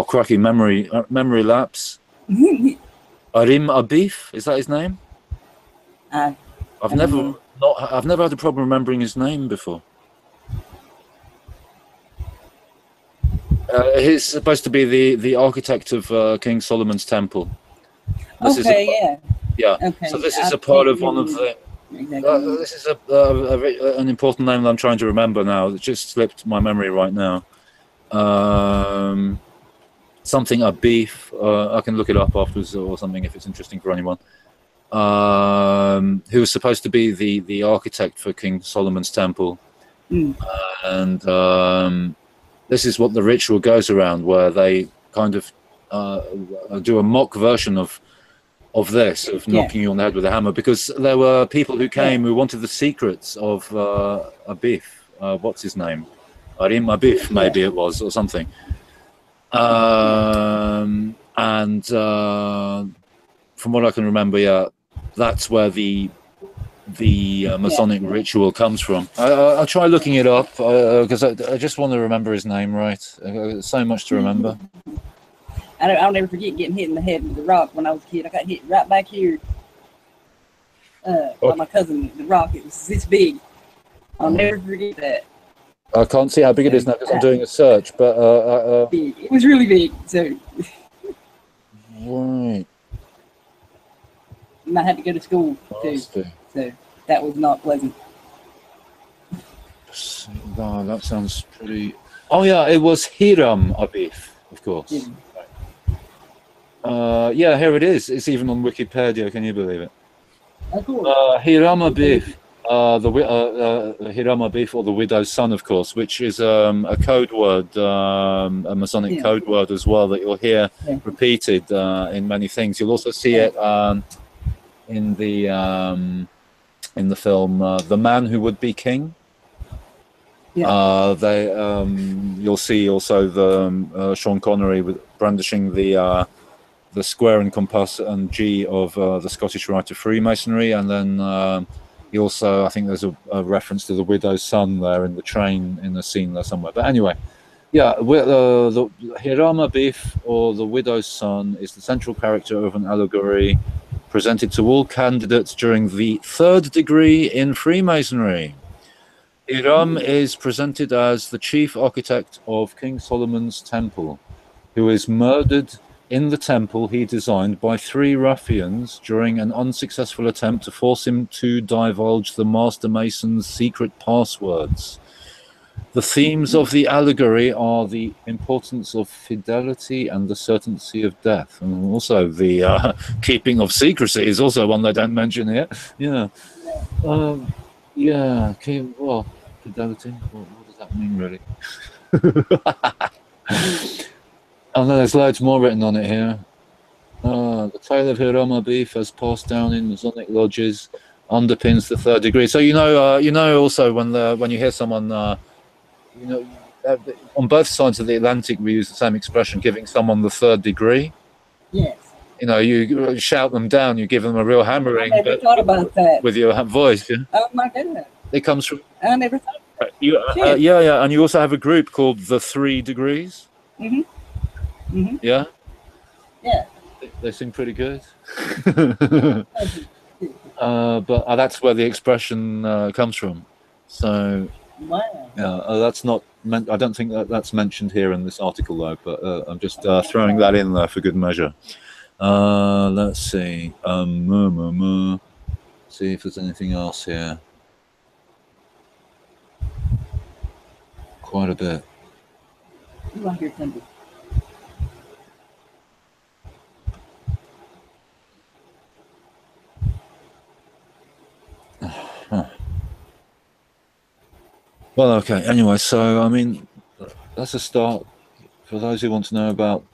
Crikey! Memory lapse. Arim Abif, is that his name? I've never had a problem remembering his name before. He's supposed to be the architect of King Solomon's temple. This
Okay.
So this is a part of one of the. This is an important name that I'm trying to remember now. It just slipped my memory right now. Something a beef. I can look it up afterwards or something if it's interesting for anyone. Who was supposed to be the architect for King Solomon's temple, and this is what the ritual goes around, where they kind of do a mock version of knocking you on the head with a hammer, because there were people who came who wanted the secrets of Abif. What's his name? Arim Abif, maybe it was, or something. And from what I can remember, that's where the Masonic ritual comes from. I'll try looking it up because I just want to remember his name right. So much to remember.
I'll never forget getting hit in the head with a rock when I was a kid. I got hit right back here by my cousin. The rock, it was this big. I'll never forget that.
I can't see how big it is now because I'm doing a search, but
it was really big. So
right.
And I had to go to school too. So that was not pleasant.
Oh, that sounds pretty. Oh yeah, it was Hiram Abif, of course. Yeah, here it is. It's even on Wikipedia. Can you believe it? Hiram Abif, Hiram Abif, or the widow's son, of course, which is a code word, a Masonic code word as well that you'll hear repeated in many things. You'll also see it in the film The Man Who Would Be King. You'll see also the Sean Connery brandishing the square and compass and G of the Scottish Rite of Freemasonry, and then he also, I think there's a reference to the widow's son there in the train in the scene there somewhere. But anyway, yeah, the Hiram Abif, or the widow's son, is the central character of an allegory presented to all candidates during the 3rd degree in Freemasonry. Hiram is presented as the chief architect of King Solomon's temple, who is murdered in the temple he designed by 3 ruffians during an unsuccessful attempt to force him to divulge the master mason's secret passwords. The themes of the allegory are the importance of fidelity and the certainty of death, and also the keeping of secrecy is also one they don't mention here. Yeah. Yeah, well, fidelity, what does that mean really? And then there's loads more written on it here. The tale of Hiram Abif, as passed down in Masonic lodges, underpins the 3rd degree. So you know also when you hear someone, on both sides of the Atlantic we use the same expression, giving someone the 3rd degree.
Yes.
You know, you shout them down, you give them a real hammering.
I never thought about that.
With your voice. Yeah?
Oh my goodness.
It comes from.
I never thought about
that. Yeah, and you also have a group called the 3 degrees. Yeah. Yeah. They seem pretty good. But that's where the expression comes from. So.
Wow.
Yeah, that's not. I don't think that's mentioned here in this article though. But I'm just throwing that in there for good measure. Let's see. See if there's anything else here. Quite a bit.
You want your thunder?
Well, okay. Anyway, so I mean, that's a start for those who want to know about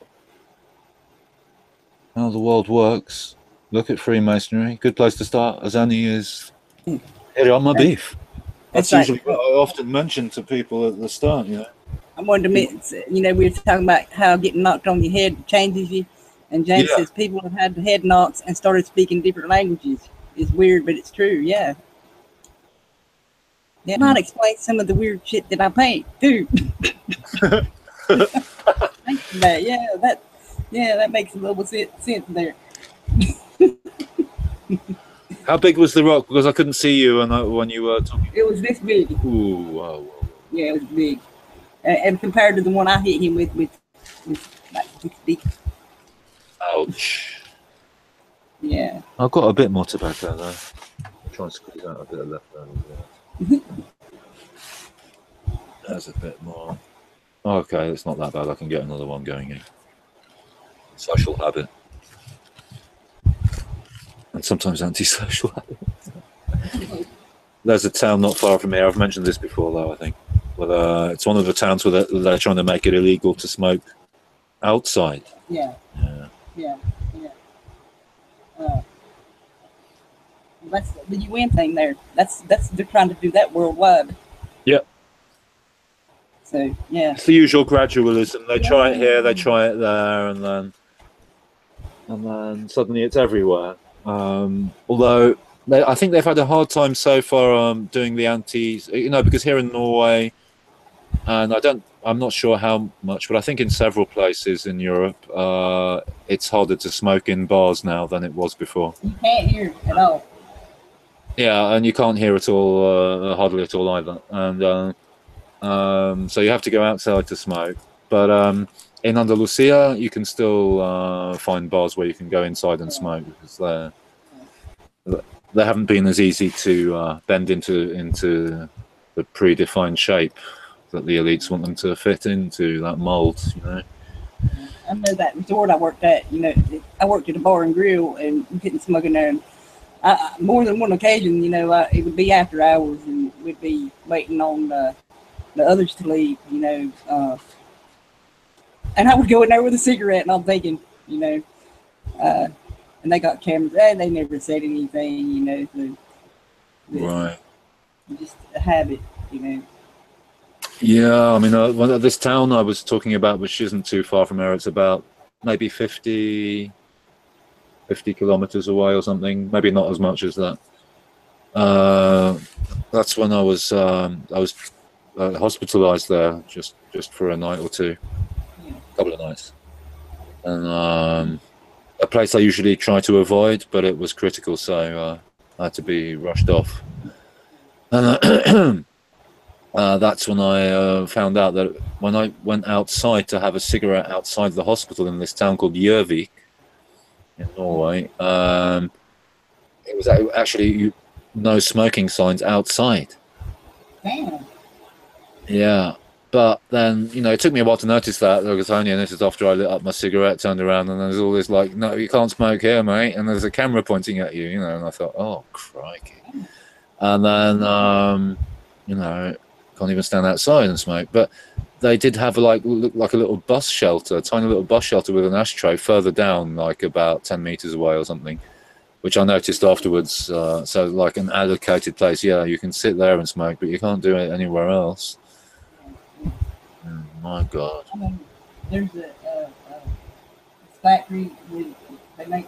how the world works. Look at Freemasonry. Good place to start, as any is here on my beef. That's usually what I often mention to people at the start. You know,
I wanted to mention, we were talking about how getting knocked on your head changes you, and James says people have had head knocks and started speaking different languages. It's weird, but it's true. Yeah. That might explain some of the weird shit that I paint too. That makes a little sense there.
How big was the rock? Because I couldn't see you when you were talking.
It was this big.
Ooh, wow.
Yeah, it was big, and compared to the one I hit him with like this big.
Ouch.
Yeah.
I've got a bit more tobacco though. I'll try and squeeze out a bit of left there as well. There's a bit more. Okay, it's not that bad. I can get another one going in. Social habit. And sometimes antisocial habit. There's a town not far from here. I've mentioned this before, though, I think. But it's one of the towns where they're trying to make it illegal to smoke outside.
Yeah. That's the UN thing there. That's they're trying to do that worldwide.
Yeah.
So yeah.
It's the usual gradualism. They try it here, they try it there, and then suddenly it's everywhere. Although I think they've had a hard time so far doing the antis, because here in Norway, and I'm not sure how much, but I think in several places in Europe, it's harder to smoke in bars now than it was before.
You can't hear at all.
Yeah, and you can't hear at all, hardly at all either. And so you have to go outside to smoke. But in Andalusia, you can still find bars where you can go inside and smoke, because they haven't been as easy to bend into the predefined shape that the elites want them to fit into, that mold, you know.
I know that resort I worked at, you know, I worked at a bar and grill and we couldn't smoke in there. And more than one occasion, you know, it would be after hours and we'd be waiting on the others to leave, you know. And I would go in there with a cigarette and I'm thinking, you know, and they got cameras and they never said anything, you know. So
Right.
just a habit, you know.
Yeah, I mean, this town I was talking about, which isn't too far from here, it's about maybe 50 kilometers away or something, maybe not as much as that. That's when I was hospitalized there just for a night or two, a couple of nights, and a place I usually try to avoid, but it was critical, so I had to be rushed off. And that's when I found out that when I went outside to have a cigarette outside the hospital in this town called Gjøvik in Norway, it was actually no smoking signs outside.
Damn.
Yeah, but then, you know, it took me a while to notice that, because only, and this is after I lit up my cigarette, turned around, and there's all this like, no, you can't smoke here, mate, and there's a camera pointing at you, you know, and I thought, oh, crikey. And then, you know, can't even stand outside and smoke. But they did have look like a little bus shelter, a tiny little bus shelter with an ashtray further down, like about 10 meters away or something, which I noticed afterwards. So like an allocated place, yeah, you can sit there and smoke, but you can't do it anywhere else. Oh, my God.
I mean, there's a factory where they make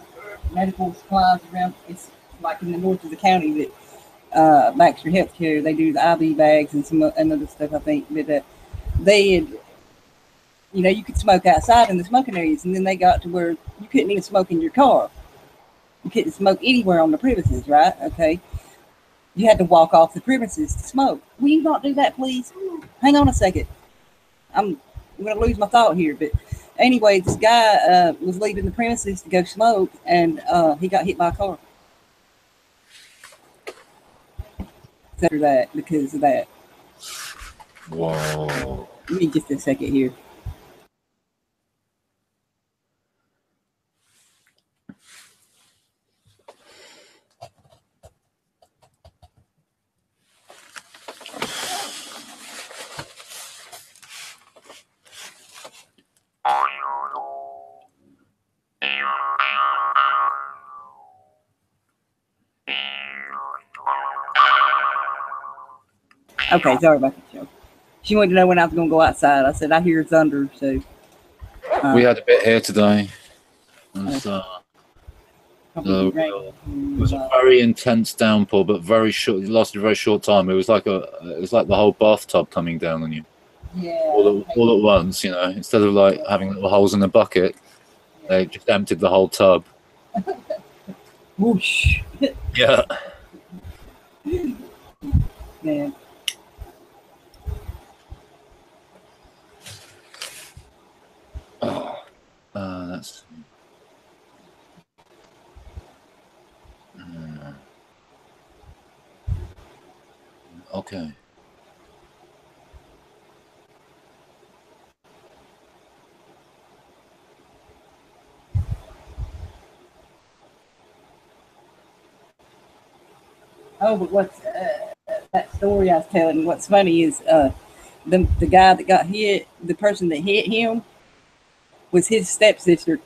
medical supplies around. It's like in the north of the county that Baxter Healthcare, they do the IV bags and some other stuff, I think. But they had, you know, you could smoke outside in the smoking areas, and then they got to where you couldn't even smoke in your car. You couldn't smoke anywhere on the premises, right? Okay. You had to walk off the premises to smoke. Will you not do that, please? Hang on a second. I'm going to lose my thought here. But anyway, this guy was leaving the premises to go smoke, and he got hit by a car. After that, because of that.
Whoa.
Give me just a second here. Okay, sorry about the show. She wanted to know when I was going to go outside. I said, I hear thunder, so.
We had a bit here today. It was a very intense downpour, but very short. It lasted a very short time. It was like the whole bathtub coming down on you.
Yeah.
All at once, you know. Instead of like having little holes in the bucket, they just emptied the whole tub.
Whoosh.
Yeah.
Man.
That's. Okay.
Oh, but what's that story I was telling? What's funny is the guy that got hit, the person that hit him, was his stepsister.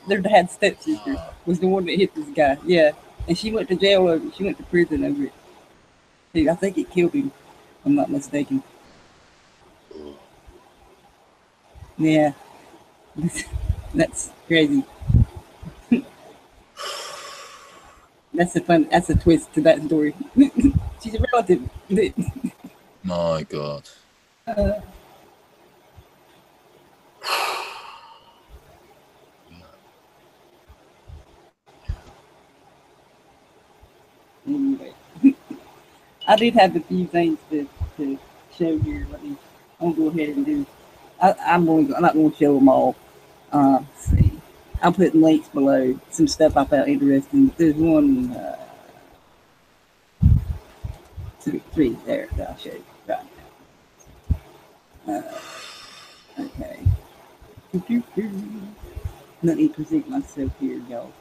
Their dad's stepsister was the one that hit this guy. Yeah, and she went to jail over it. She went to prison over it. Dude, I think it killed him, if I'm not mistaken. Yeah, that's crazy. That's a twist to that story. She's a relative.
My God.
Anyway, I did have a few things to show here. I'm gonna go ahead and do. I'm not going to show them all. Let's see. I'll put links below. Some stuff I found interesting. There's one. three there that I'll show you right now. Okay. Let me present myself here, y'all.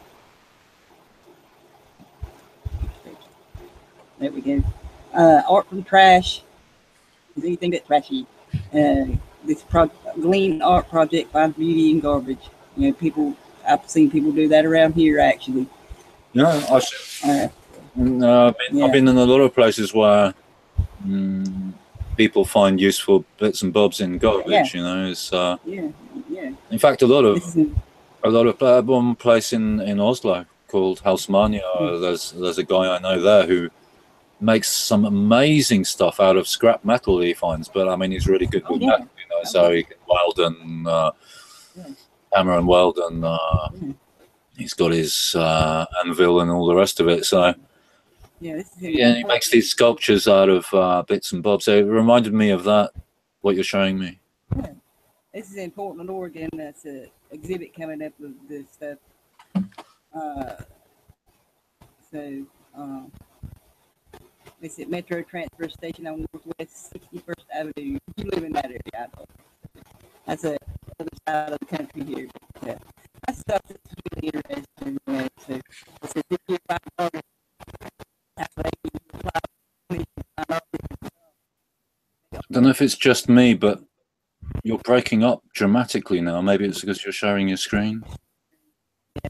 There we go. Art from trash is anything but trashy. This GLEAN art project finds beauty in garbage. You know, people. I've seen people do that around here, actually.
Yeah, I've been in a lot of places where people find useful bits and bobs in garbage. You know, it's in fact a lot of one place in Oslo called Hausmania. There's a guy I know there who makes some amazing stuff out of scrap metal he finds, but I mean he's really good with metal, you know, so he can weld and hammer and weld, and he's got his anvil and all the rest of it. So he makes these sculptures out of bits and bobs. So it reminded me of that, what you're showing me.
Yeah. This is in Portland, Oregon. That's an exhibit coming up with this stuff. It's at Metro Transfer Station on Northwest 61st Avenue. You live in that area, I don't. That's the other side of the country here. Yeah. That stuff is really interesting. So it's a different
I don't know if it's just me, but you're breaking up dramatically now. Maybe it's because you're sharing your screen. I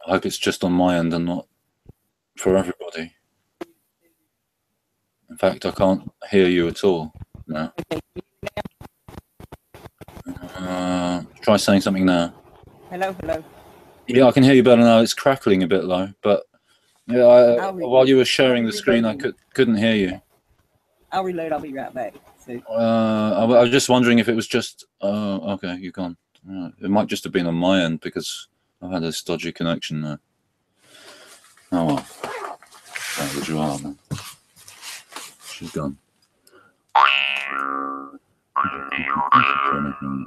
hope it's just on my end and not for everybody. In fact, I can't hear you at all now. Try saying something now.
Hello.
Yeah, I can hear you better now. It's crackling a bit low, but yeah, while you were sharing the screen, I couldn't hear you.
I'll reload. I'll be right back. So.
I was just wondering if it was just. Okay, you're gone. It might just have been on my end because I've had a dodgy connection there. Oh well. There you are, man. She's gone.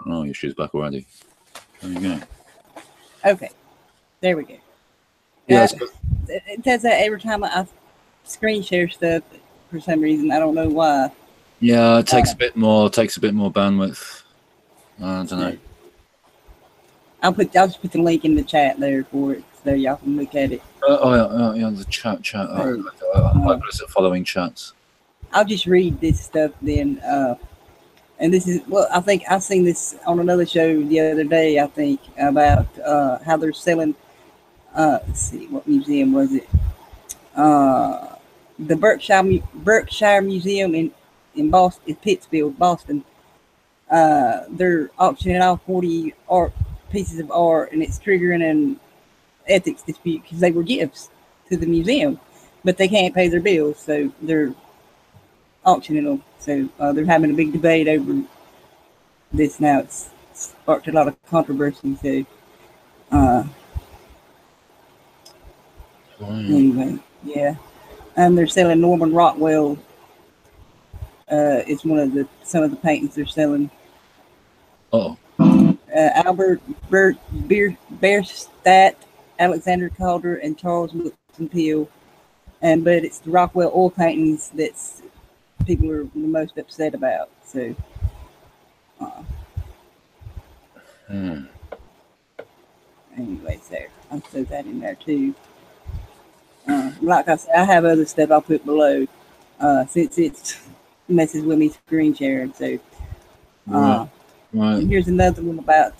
Oh, yeah, she's back already. There you go.
Okay, there we go.
Yes.
It does that every time I screen share stuff for some reason. I don't know why.
Yeah, it takes a bit more. Takes a bit more bandwidth. I don't know.
I'll just put the link in the chat there for it, so y'all can look at it.
Yeah, the chat. I'm hopeless at following chats.
I'll just read this stuff then. And this is, well, I think I've seen this on another show the other day, I think, about how they're selling, let's see, what museum was it? The Berkshire Museum in Boston, in Pittsfield, Boston. They're auctioning off 40 pieces of art, and it's triggering an ethics dispute because they were gifts to the museum, but they can't pay their bills, so they're auctioning them. So they're having a big debate over this now. It's sparked a lot of controversy. So anyway, yeah. And they're selling Norman Rockwell. It's one of some of the paintings they're selling. Albert Bierstadt, Alexander Calder, and Charles Wilson Peel. But it's the Rockwell oil paintings that's people are the most upset about. So anyway, so I'll throw that in there too. Like I said, I have other stuff I'll put below since it messes with me screen sharing. So and here's another one about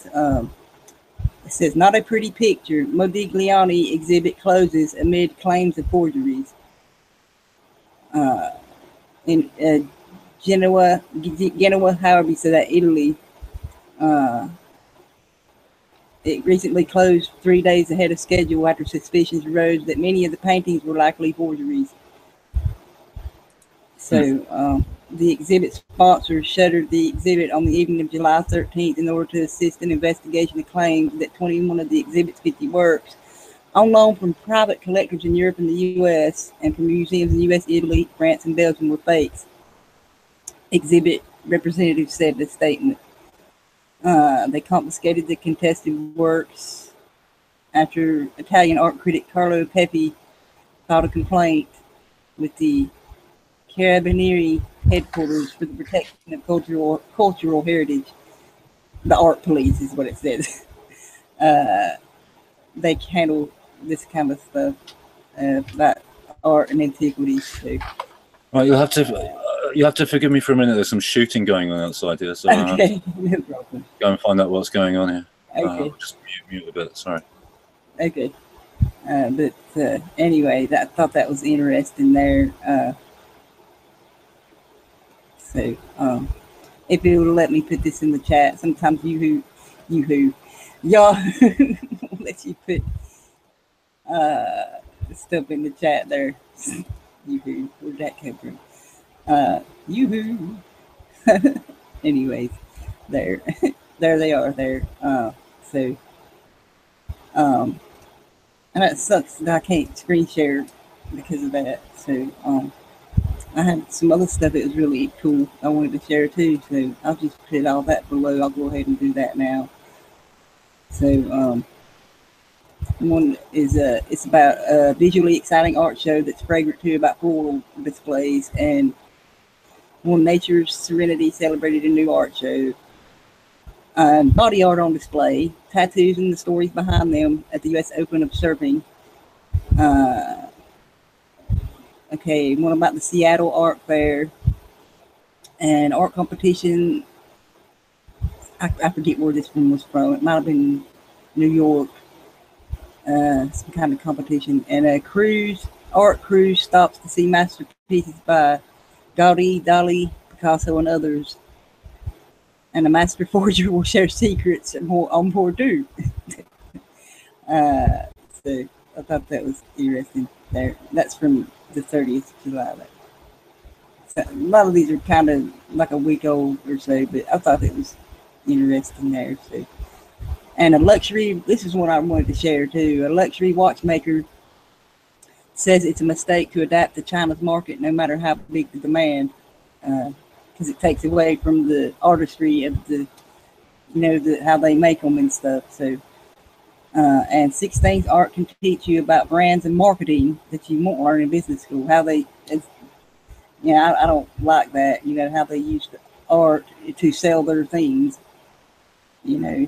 it says, not a pretty picture. Modigliani exhibit closes amid claims of forgeries. In Genoa, however you say that, Italy. It recently closed 3 days ahead of schedule after suspicions arose that many of the paintings were likely forgeries. So the exhibit sponsor shuttered the exhibit on the evening of July 13th in order to assist in investigation of claims that 21 of the exhibit's 50 works on loan from private collectors in Europe and the U.S. and from museums in the U.S., Italy, France, and Belgium were fakes. Exhibit representatives said in a statement. They confiscated the contested works after Italian art critic Carlo Pepi filed a complaint with the Carabinieri headquarters for the protection of cultural heritage. The art police is what it says. They handle this kind of stuff about art and antiquities too.
Right, you'll have to forgive me for a minute. There's some shooting going on outside here, so
Okay, no problem.
go and find out what's going on here.
Okay.
Just mute a bit. Sorry.
Okay. But anyway, I thought that was interesting there. So if it would let me put this in the chat, sometimes y'all let you put stuff in the chat there. Yoo-hoo, where'd that come from? Yoo-hoo. Anyways, there they are there. And that sucks that I can't screen share because of that. So I had some other stuff that was really cool I wanted to share too. So I'll just put all that below. I'll go ahead and do that now. So one is it's about a visually exciting art show that's fragrant too, about floral displays, and one nature's serenity celebrated a new art show. Body art on display, tattoos and the stories behind them at the U.S. Open of Surfing. Okay, one about the Seattle Art Fair and art competition. I forget where this one was from. It might have been New York. Some kind of competition. And a art cruise stops to see masterpieces by Gaudi, Dali, Picasso, and others. And a master forger will share secrets on board too. So I thought that was interesting there. That's from the 30th of July. So a lot of these are kind of like a week old or so, but I thought it was interesting there. So, and a luxury, this is one I wanted to share too. A luxury watchmaker says it's a mistake to adapt to China's market, no matter how big the demand. Because it takes away from the artistry of the, how they make them and stuff. So, and 6 things art can teach you about brands and marketing that you won't learn in business school. How they, I don't like that. How they use the art to sell their things.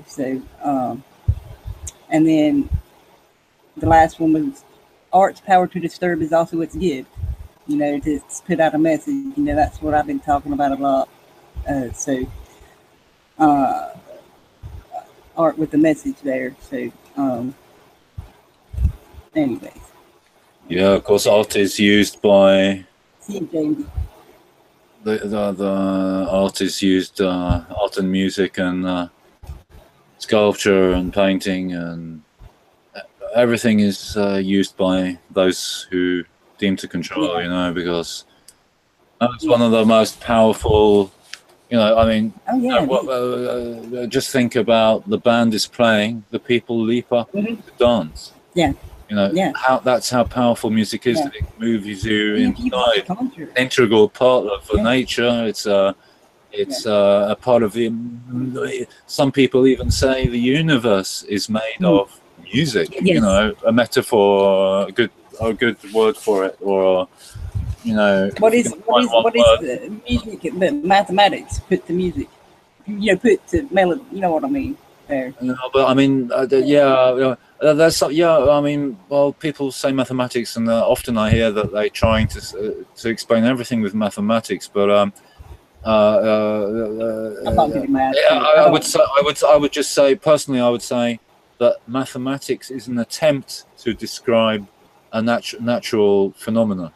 So, and then the last one was art's power to disturb is also its gift. To put out a message. That's what I've been talking about a lot. So, art with the message there. So, anyways.
Yeah, of course, art is used by.
See you, Jamie.
The art is used. Art and music and sculpture and painting and everything is used by those who deemed to control, because it's one of the most powerful, just think about the band is playing, the people leap up to dance. That's how powerful music is. It moves you inside, integral part of nature. It's a part of the, some people even say the universe is made of music, a metaphor, a good word for it, or
what is the music? The mathematics put to music, put to melody. You know what I mean? There.
But I mean, well, people say mathematics, and often I hear that they're trying to explain everything with mathematics, but I would just say personally, I would say that mathematics is an attempt to describe a natural phenomena,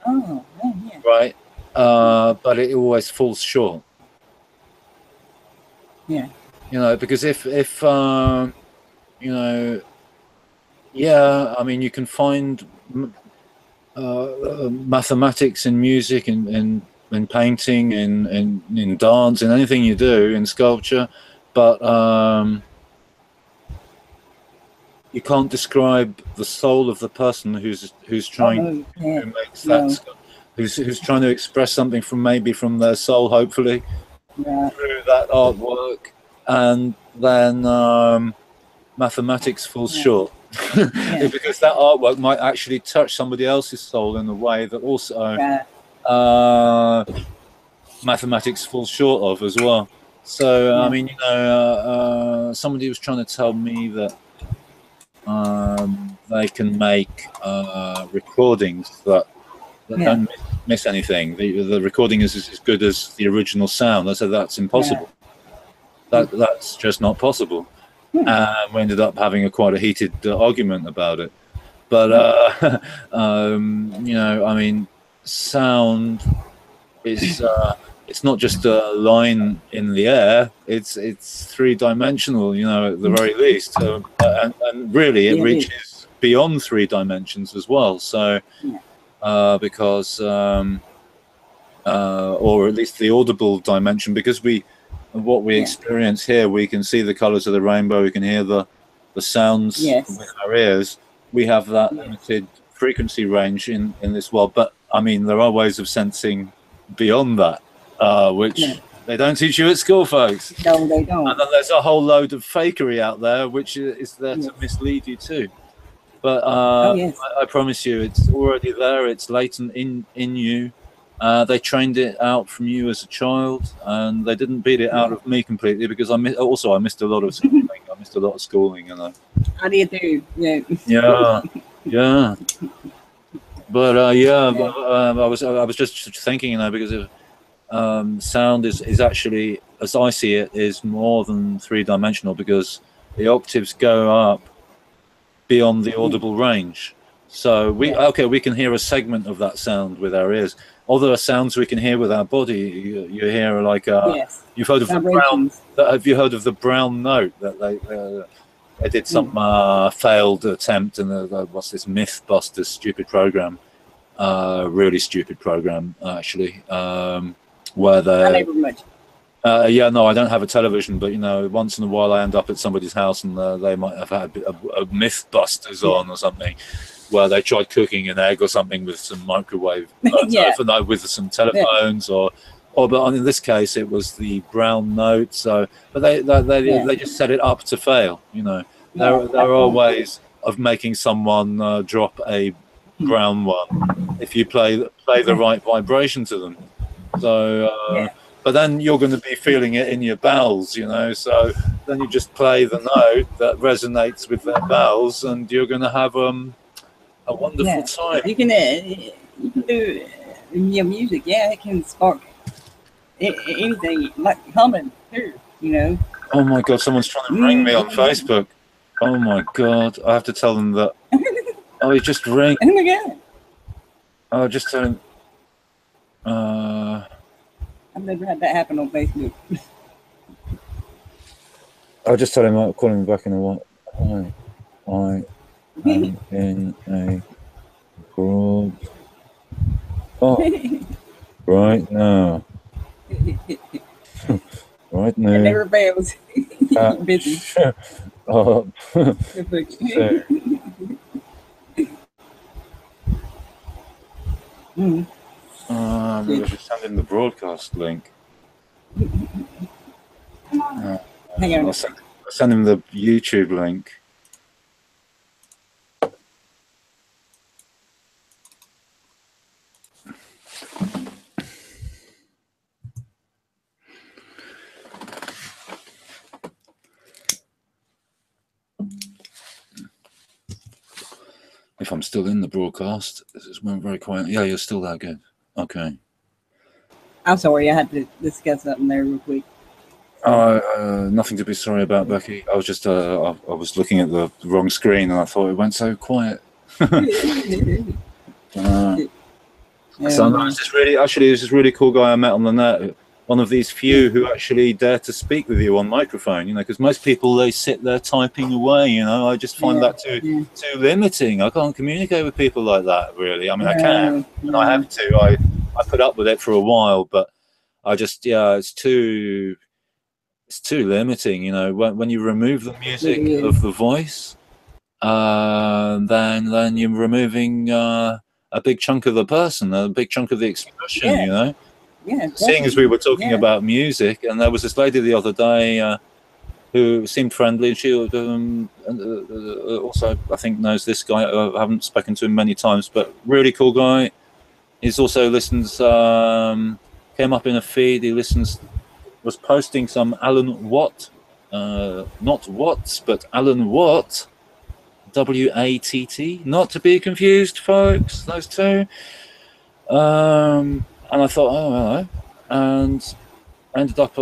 right? But it always falls short. Because if you can find mathematics in music, in painting, in dance, in anything you do, in sculpture, but you can't describe the soul of the person who's trying who makes that who's trying to express something from their soul, hopefully through that artwork, and then mathematics falls short. because that artwork might actually touch somebody else's soul in a way that also mathematics falls short of as well. So I mean, you know, somebody was trying to tell me that they can make recordings that don't miss anything. The recording is as good as the original sound. I said that's impossible. That's just not possible. And we ended up having quite a heated argument about it. But you know, I mean, sound is it's not just a line in the air. It's three-dimensional, you know, at the very least, and really it reaches beyond 3 dimensions as well. So because or at least the audible dimension, because what we experience here, we can see the colors of the rainbow, we can hear the sounds with our ears. We have that limited frequency range in this world, but I mean, there are ways of sensing beyond that, which they don't teach you at school, folks.
No, they don't.
And then there's a whole load of fakery out there, which is there to mislead you too. But I promise you, it's already there. It's latent in you. They trained it out from you as a child, and they didn't beat it out of me completely, because I missed a lot of schooling. I missed a lot of schooling, and
I did too. Yeah.
But I was just thinking, you know, because sound is actually, as I see it, is more than 3-dimensional, because the octaves go up beyond the audible range. So we can hear a segment of that sound with our ears. Other sounds we can hear with our body. You hear like you've heard of the brown. Have you heard of the brown note that they did some failed attempt in what's this MythBusters stupid program, really stupid program actually, where they. No, I don't have a television, but you know, once in a while I end up at somebody's house and they might have had a MythBusters on or something, where they tried cooking an egg or something with some microwave, with some telephones but in this case it was the brown note. So, but they just set it up to fail. You know, there are ways of making someone drop a brown one if you play the right vibration to them. So. But then you're going to be feeling it in your bowels, you know. So then you just play the note that resonates with their bowels, and you're going to have a wonderful time.
You can do your music. Yeah, it can spark anything, like humming too, you know.
Oh my God! Someone's trying to ring me on Facebook. Oh my God! I have to tell them that. Oh, he just rang.
Oh my God!
Oh, just tell him.
I've never had that happen on Facebook.
I'll just tell him I'll call him back in a while. I am in a broad. Oh, right now. Right now.
It never fails. Busy.
Shut up. Maybe I should send him the broadcast link.
Hang on.
I'll send him the YouTube link. If I'm still in the broadcast, this is very quiet. Yeah, you're still there. Good. Okay.
I'm sorry, I had to discuss something there real quick.
Nothing to be sorry about, Becky. I was just I was looking at the wrong screen and I thought it went so quiet. So there's this really cool guy I met on the net. One of these few who actually dare to speak with you on microphone, you know, because most people, they sit there typing away, you know. I just find that too limiting. I can't communicate with people like that, really. I mean, I can, and I have to. I put up with it for a while, but I just, it's too limiting, you know. When you remove the music of the voice, then you're removing a big chunk of the person, a big chunk of the expression, you know. Yeah, seeing as we were talking about music, and there was this lady the other day who seemed friendly. She also, I think, knows this guy. I haven't spoken to him many times, but really cool guy. He's also listens, came up in a feed. He was posting some Alan Watt, not Watts, but Alan Watt, W-A-T-T, not to be confused, folks, those two. And I thought, oh, hello. And I ended up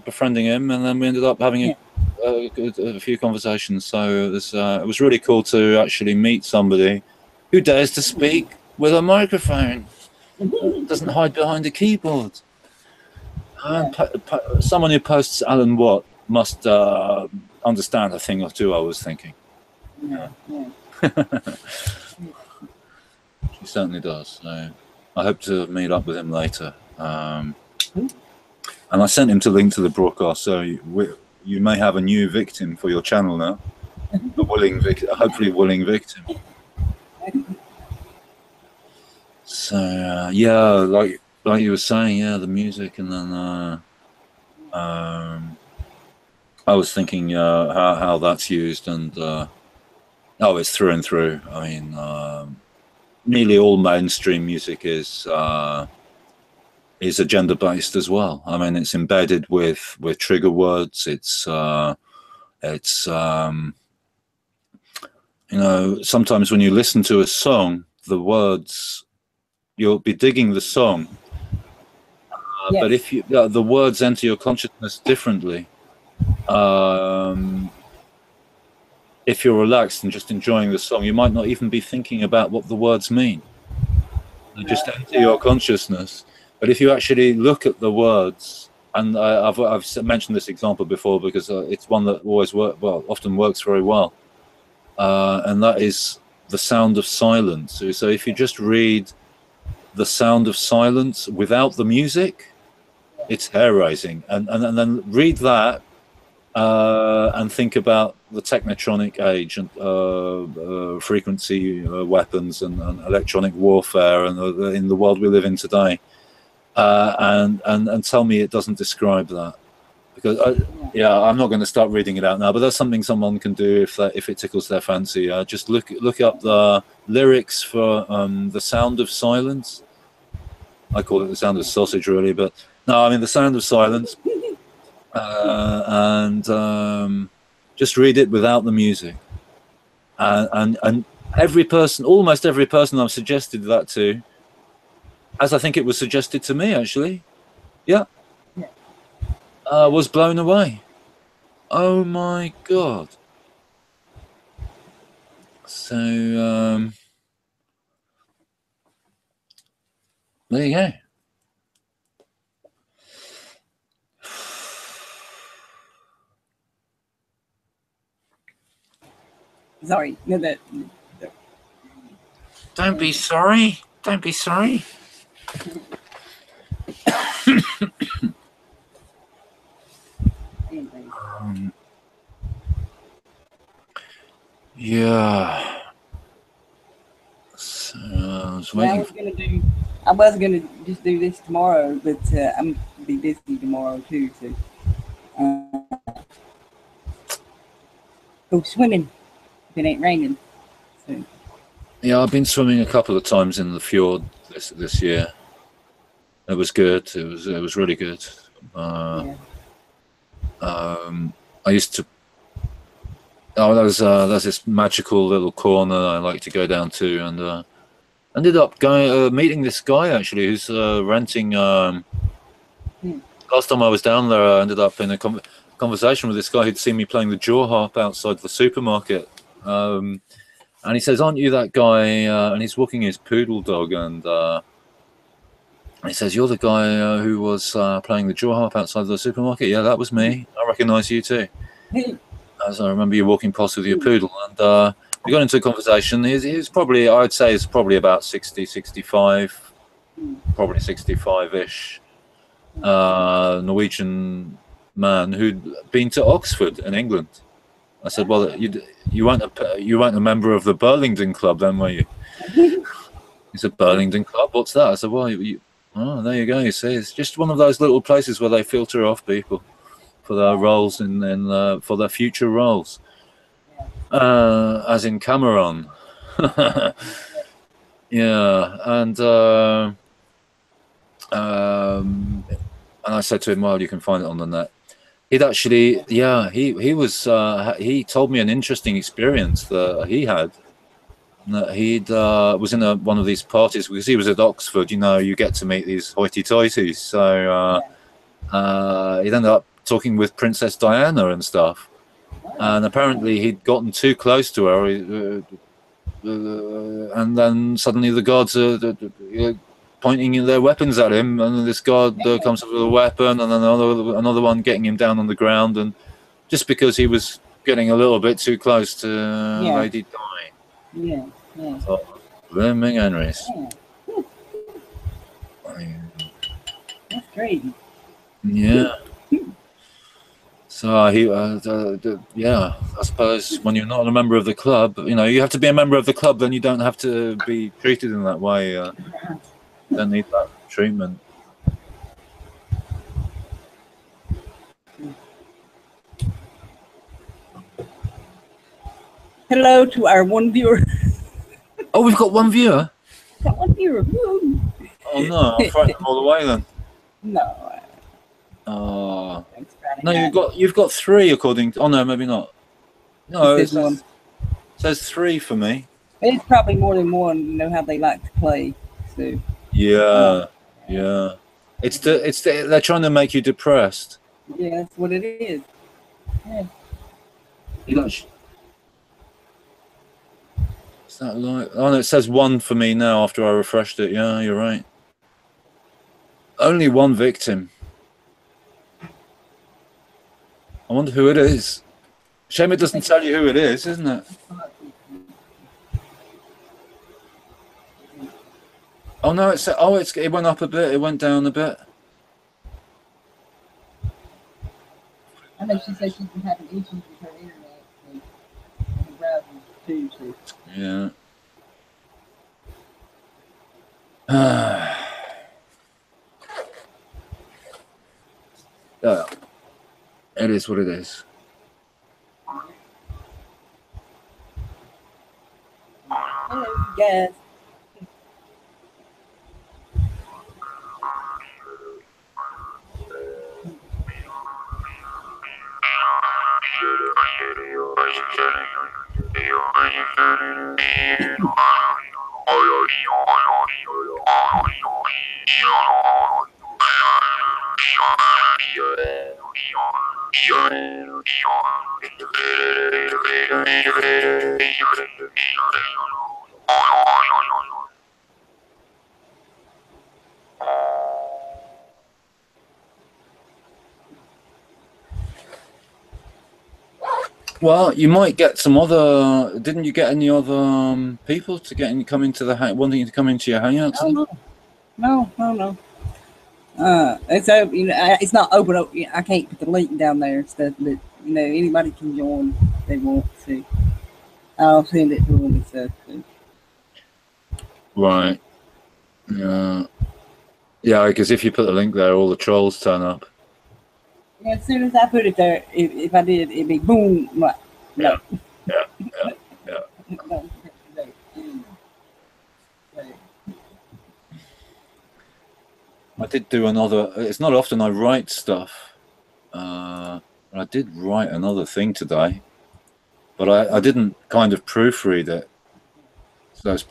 befriending him, and then we ended up having a few conversations. So it was really cool to actually meet somebody who dares to speak with a microphone, doesn't hide behind a keyboard. And someone who posts Alan Watt must understand a thing or two, I was thinking.
Yeah.
She certainly does. So I hope to meet up with him later. And I sent him to link to the broadcast, so you may have a new victim for your channel now. A willing victim, hopefully willing victim. So yeah, like you were saying, yeah, the music, and then I was thinking how that's used, and oh, it's through and through. I mean, nearly all mainstream music is agenda based as well. I mean, it's embedded with trigger words. It's you know, sometimes when you listen to a song, the words, you'll be digging the song, yes. But if the words enter your consciousness differently, if you're relaxed and just enjoying the song, you might not even be thinking about what the words mean. They just enter your consciousness. But if you actually look at the words, and I've mentioned this example before because it's one that often works very well, and that is the sound of silence. So if you just read the sound of silence without the music, it's hair-raising, and then read that and think about the technotronic age and frequency weapons and electronic warfare and in the world we live in today. And tell me it doesn't describe that, because I'm not going to start reading it out now, but that's something someone can do if it tickles their fancy. Just look up the lyrics for the sound of silence. I call it the sound of sausage, really, but no, I mean the sound of silence, and just read it without the music, and almost every person I've suggested that to, as I think it was suggested to me, actually, was blown away. Oh my God. So, there you go.
Sorry. No, that.
Don't be sorry. Don't be sorry. Yeah. So I was waiting.
I was gonna just do this tomorrow, but I'm gonna be busy tomorrow too. So go swimming if it ain't raining. So.
Yeah, I've been swimming a couple of times in the fjord this year. It was good. It was really good. I used to. Oh, there's this magical little corner I like to go down to, and ended up meeting this guy actually who's renting. Last time I was down there, I ended up in a conversation with this guy who'd seen me playing the jaw harp outside the supermarket. And he says, "Aren't you that guy?" And he's walking his poodle dog, and he says, "You're the guy who was playing the jaw harp outside the supermarket." Yeah, that was me. I recognise you too. As I remember you walking past with your poodle, and we got into a conversation. He's probably, I'd say, it's probably about 60, 65, probably 65-ish. Norwegian man who'd been to Oxford in England. I said, "Well, you weren't a member of the Burlington Club then, were you?" He said, "Burlington Club? What's that?" I said, "Well, oh, there you go. You see, it's just one of those little places where they filter off people." for their roles in for their future roles, as in Cameron. Yeah, and I said to him, well, you can find it on the net. He'd actually, yeah, he told me an interesting experience that he had. That he'd was in one of these parties because he was at Oxford. You know, you get to meet these hoity-toities. So he'd ended up talking with Princess Diana and stuff. And apparently he'd gotten too close to her, and then suddenly the guards are pointing their weapons at him, and this guard comes up with a weapon, and then another one getting him down on the ground, and just because he was getting a little bit too close to Lady Di.
Yeah.
So, Blooming Henrys.
That's crazy.
Yeah. So yeah, I suppose when you're not a member of the club, you know, you have to be a member of the club, then you don't have to be treated in that way. You don't need that treatment.
Hello to our one viewer.
Oh, we've got one viewer?
Got one viewer. Woo.
Oh no, I'll frighten them all the way then.
No.
Oh. No, you've got three according to, oh no, maybe not. No, it says three for me.
It's probably more than one, you know how they like to play. So
yeah. They're trying to make you depressed.
Yeah, that's what it is. Yeah.
Is that like, oh no, it says one for me now after I refreshed it. Yeah, you're right. Only one victim. I wonder who it is. Shame it doesn't tell you who it is, isn't it? Oh no, it went up a bit, it went down a bit.
I know she said she's been having issues with her internet and her browser too. So.
Yeah. Yeah. It is what it is.
Hello, guys.
Well, you might get some other. Didn't you get any other people to come into the wanting to come into your hangout?
No. It's open. You know, it's not open. I can't put the link down there and stuff, but you know, anybody can join if they want to. I'll send it to them and stuff. So.
Right. Yeah. Yeah, because if you put the link there, all the trolls turn up.
Yeah, as soon as I put it there, if I did, it'd be boom. No.
Yeah. I did do another. It's not often I write stuff. But I did write another thing today, but I didn't kind of proofread it. So it's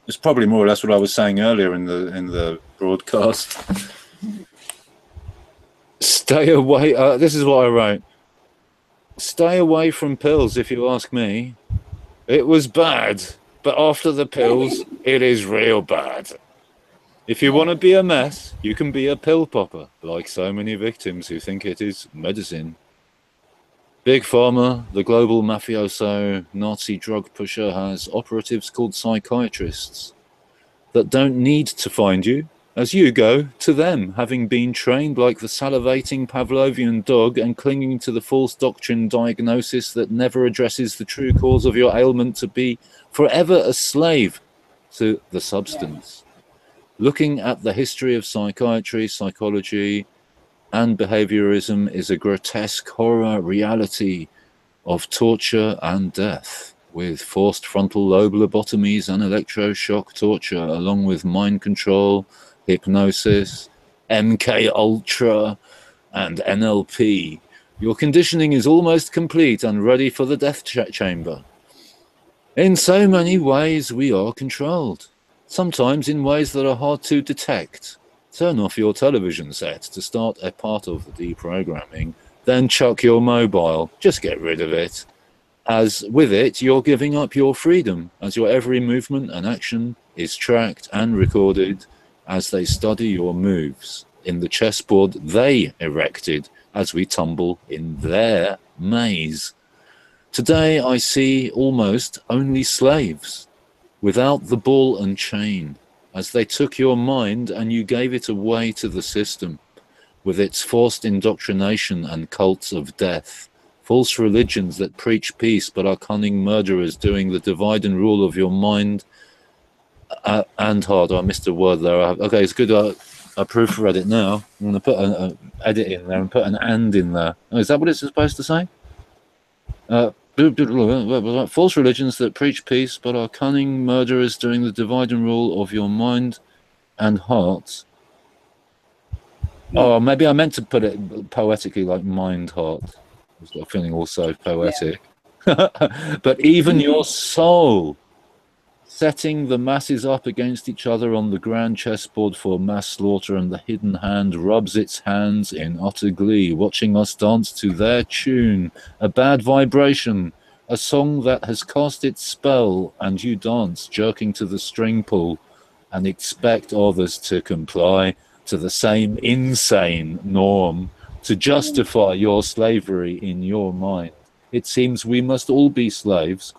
it's probably more or less what I was saying earlier in the broadcast. Stay away. This is what I wrote. Stay away from pills, if you ask me. It was bad, but after the pills, it is real bad. If you want to be a mess, you can be a pill popper, like so many victims who think it is medicine. Big Pharma, the global mafioso Nazi drug pusher, has operatives called psychiatrists that don't need to find you, as you go to them, having been trained like the salivating Pavlovian dog and clinging to the false doctrine diagnosis that never addresses the true cause of your ailment, to be forever a slave to the substance. Looking at the history of psychiatry, psychology, and behaviorism is a grotesque horror reality of torture and death, with forced frontal lobe lobotomies and electroshock torture, along with mind control, hypnosis, MK Ultra, and NLP. Your conditioning is almost complete and ready for the death chamber. In so many ways, we are controlled, sometimes in ways that are hard to detect. Turn off your television set to start a part of the deprogramming, then chuck your mobile. Just get rid of it. As with it, you're giving up your freedom, as your every movement and action is tracked and recorded as they study your moves in the chessboard they erected as we tumble in their maze. Today I see almost only slaves, without the ball and chain, as they took your mind and you gave it away to the system, with its forced indoctrination and cults of death, false religions that preach peace but are cunning murderers doing the divide and rule of your mind and heart. I missed a word there. Okay, it's good. I proofread it now. I'm going to put an edit in there and put an and in there. Oh, is that what it's supposed to say? False religions that preach peace but are cunning murderers doing the divide and rule of your mind and heart. Oh, maybe I meant to put it poetically, like mind heart. I was feeling also poetic. Yeah. But even your soul, setting the masses up against each other on the grand chessboard for mass slaughter, and the hidden hand rubs its hands in utter glee, watching us dance to their tune, a bad vibration, a song that has cast its spell, and you dance, jerking to the string pull, and expect others to comply to the same insane norm, to justify your slavery in your mind. It seems we must all be slaves, ?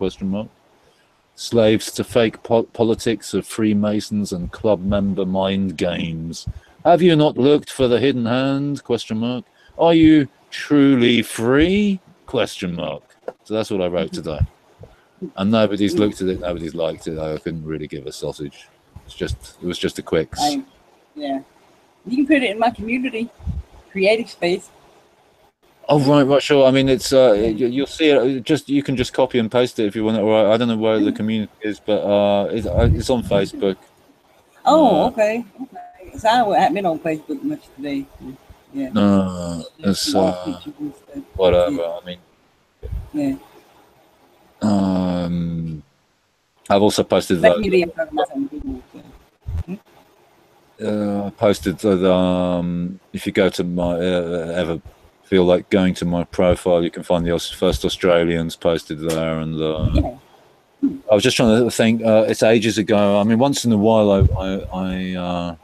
Slaves to fake politics of Freemasons and club member mind games. Have you not looked for the hidden hand? ? Are you truly free? ? So that's what I wrote today. And nobody's looked at it, nobody's liked it. I couldn't really give a sausage. It was just a quick.
Yeah. You can put it in my community, creative space.
Oh right, sure. I mean, it's you'll see it. You can just copy and paste it if you want it. Or I don't know where the community is, but it's on Facebook.
Oh, okay. So I haven't been on Facebook much today. Yeah.
No, it's whatever. I mean, yeah. I've also posted that. Posted that if you go to my ever feel like going to my profile, you can find the first Australians posted there, and I was just trying to think. It's ages ago. I mean, once in a while, I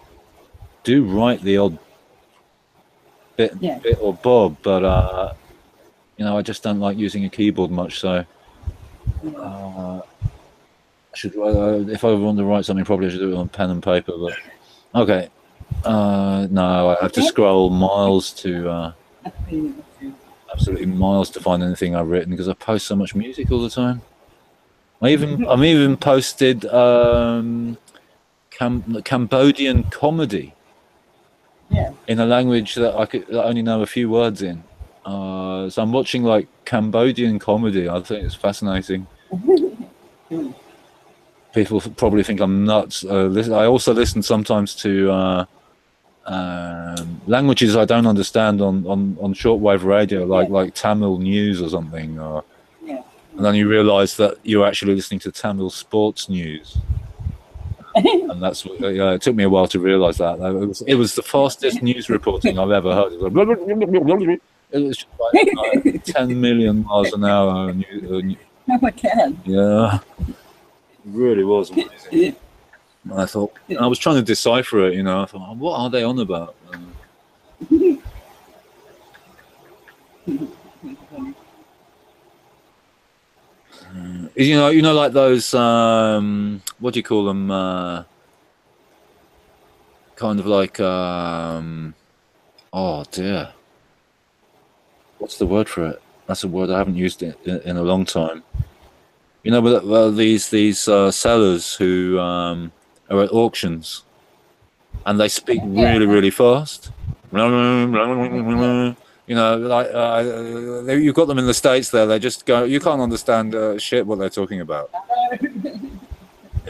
do write the odd bit or bob, but I just don't like using a keyboard much. So I should, if I want to write something, probably I should do it on pen and paper. But okay, no, I have to scroll miles to. Absolutely miles to find anything I've written, because I post so much music all the time. I'm even posted Cambodian comedy in a language that I only know a few words in. So I'm watching like Cambodian comedy. I think it's fascinating. People probably think I'm nuts. I also listen sometimes to languages I don't understand on shortwave radio, like Tamil news or something, and then you realise that you're actually listening to Tamil sports news, and that's what. It took me a while to realise that. It was the fastest news reporting I've ever heard. It was just like 10 million miles an hour.
Oh my God!
Yeah, it really was amazing. I thought, I was trying to decipher it, I thought, what are they on about? Like those, what do you call them? Kind of like, oh dear. What's the word for it? That's a word I haven't used in a long time. But these sellers who are at auctions, and they speak really, really fast. You know, like you've got them in the States there. They just go. You can't understand shit what they're talking about.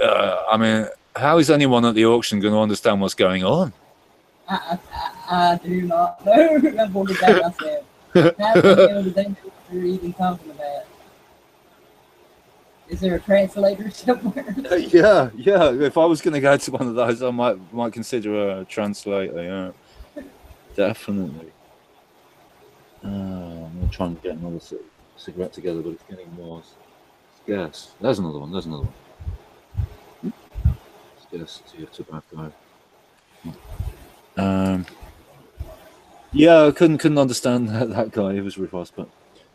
I mean, how is anyone at the auction going to understand what's going on?
I do not know. I'm going to be back myself. How do you know the thing that you're even talking about? Is there a translator somewhere?
Yeah. If I was going to go to one of those, I might consider a translator. Yeah, definitely. I'm going to try and get another cigarette together, but it's getting more scarce. There's another one. Scarce tobacco. Yeah, I couldn't understand that guy. He was really fast, but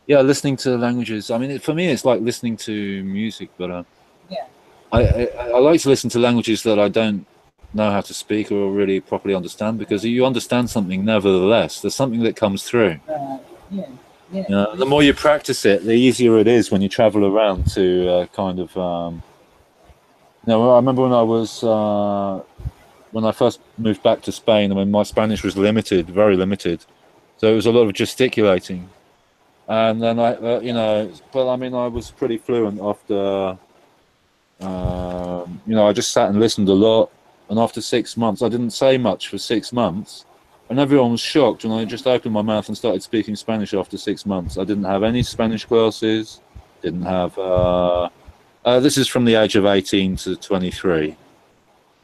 yeah, listening to languages. I mean, for me, it's like listening to music. But
Yeah.
I like to listen to languages that I don't know how to speak or really properly understand, because you understand something nevertheless. There's something that comes through.
Yeah.
You know, the more you practice it, the easier it is when you travel around to kind of. I remember when I first moved back to Spain. I mean, my Spanish was limited, very limited, so it was a lot of gesticulating. And then but I mean, I was pretty fluent after. I just sat and listened a lot, and after 6 months, I didn't say much for 6 months, and everyone was shocked when I just opened my mouth and started speaking Spanish after 6 months. I didn't have any Spanish classes, didn't have. This is from the age of 18 to 23,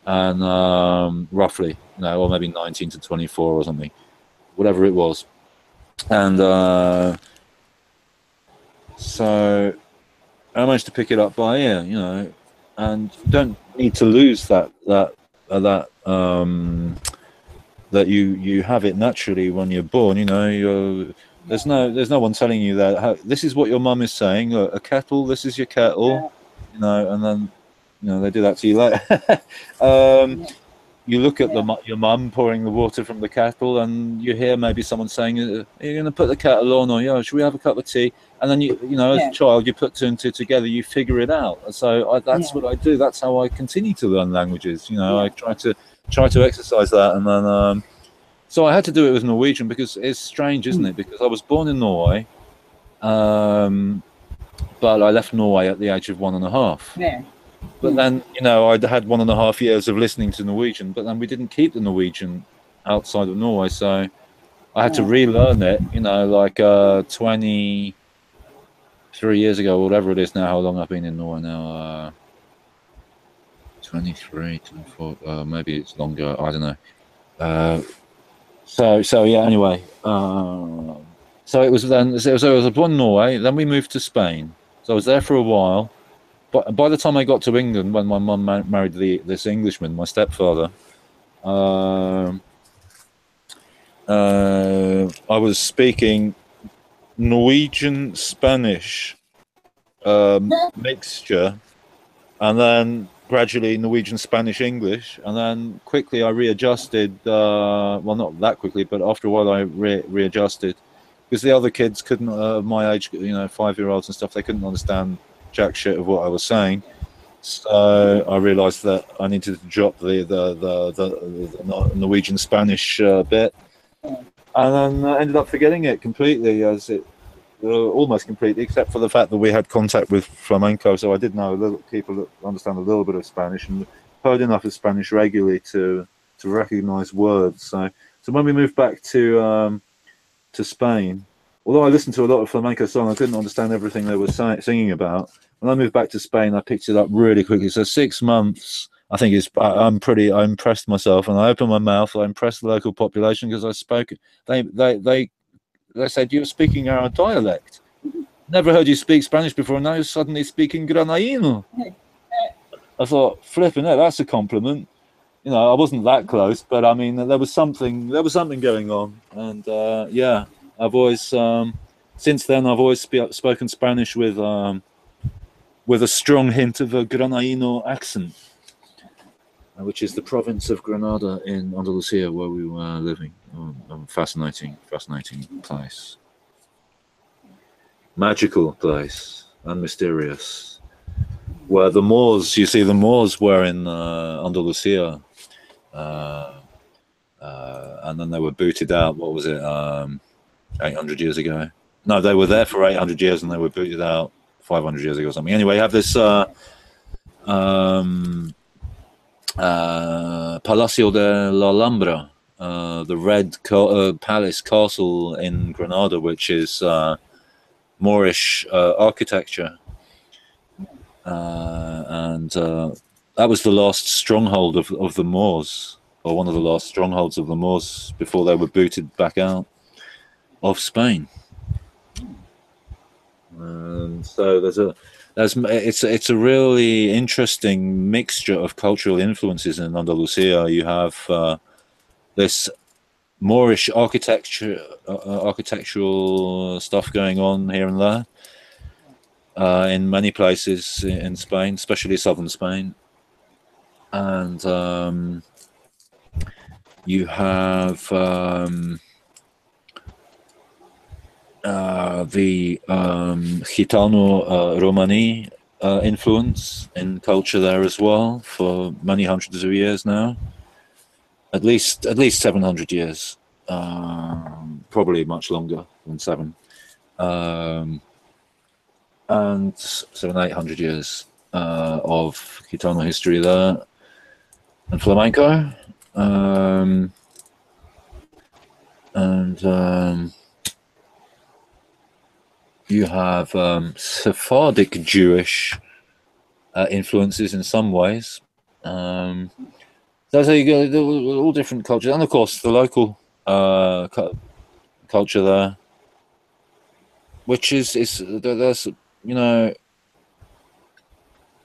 and roughly, or maybe 19 to 24 or something, whatever it was, and so I managed to pick it up by ear, and you don't need to lose that you have it naturally when you're born. There's no one telling you that this is what your mum is saying. A kettle, this is your kettle, and then they do that to you later. You look at your mum pouring the water from the kettle, and you hear maybe someone saying, "Are you going to put the kettle on?" Or, should we have a cup of tea? And then as a child, you put two and two together, you figure it out. So that's what I do. That's how I continue to learn languages. I try to exercise that, and then so I had to do it with Norwegian, because it's strange, isn't it? Because I was born in Norway, but I left Norway at the age of 1.5.
Yeah.
But then, I'd had 1.5 years of listening to Norwegian, but then we didn't keep the Norwegian outside of Norway, so I had to relearn it, like 23 years ago, whatever it is now. How long I've been in Norway now? 23, 24, maybe it's longer, I don't know. So yeah, anyway. So it was born in Norway, then we moved to Spain. So I was there for a while. But by the time I got to England, when my mum married this Englishman, my stepfather, I was speaking Norwegian Spanish mixture, and then gradually Norwegian Spanish English, and then quickly I readjusted. Well, not that quickly, but after a while I readjusted, because the other kids couldn't, my age, 5-year-olds and stuff, they couldn't understand jack shit of what I was saying. So I realized that I needed to drop the Norwegian Spanish bit, and then I ended up forgetting it completely, almost completely, except for the fact that we had contact with flamenco, so I did know people understand a little bit of Spanish, and heard enough of Spanish regularly to recognize words. So when we moved back to Spain, although I listened to a lot of flamenco songs, I couldn't understand everything they were singing about. When I moved back to Spain, I picked it up really quickly. So 6 months, I think I impressed myself, and I opened my mouth. I impressed the local population, because I spoke. They said, "You're speaking our dialect. Never heard you speak Spanish before. Now you're suddenly speaking Granadino." I thought, flipping it, that's a compliment. I wasn't that close, but I mean, there was something going on, and I've always since then I've always spoken Spanish with a strong hint of a Granadino accent, which is the province of Granada in Andalusia, where we were living. Fascinating place, magical place, and mysterious. Where the Moors were in Andalusia. and then they were booted out. What was it? 800 years ago. No, they were there for 800 years and they were booted out 500 years ago or something. Anyway, you have this Palacio de la Alhambra, the red palace castle in Granada, which is Moorish architecture, and that was the last stronghold of the Moors, or one of the last strongholds of the Moors before they were booted back out of Spain. So it's a really interesting mixture of cultural influences in Andalusia. You have this Moorish architectural stuff going on here and there in many places in Spain, especially southern Spain, and you have the Gitano Romani influence in culture there as well for many hundreds of years now, at least 700 years, probably much longer than 7, and 800 years of Gitano history there, and flamenco, and you have Sephardic Jewish influences in some ways. So you go all different cultures, and of course the local culture there, which is there's a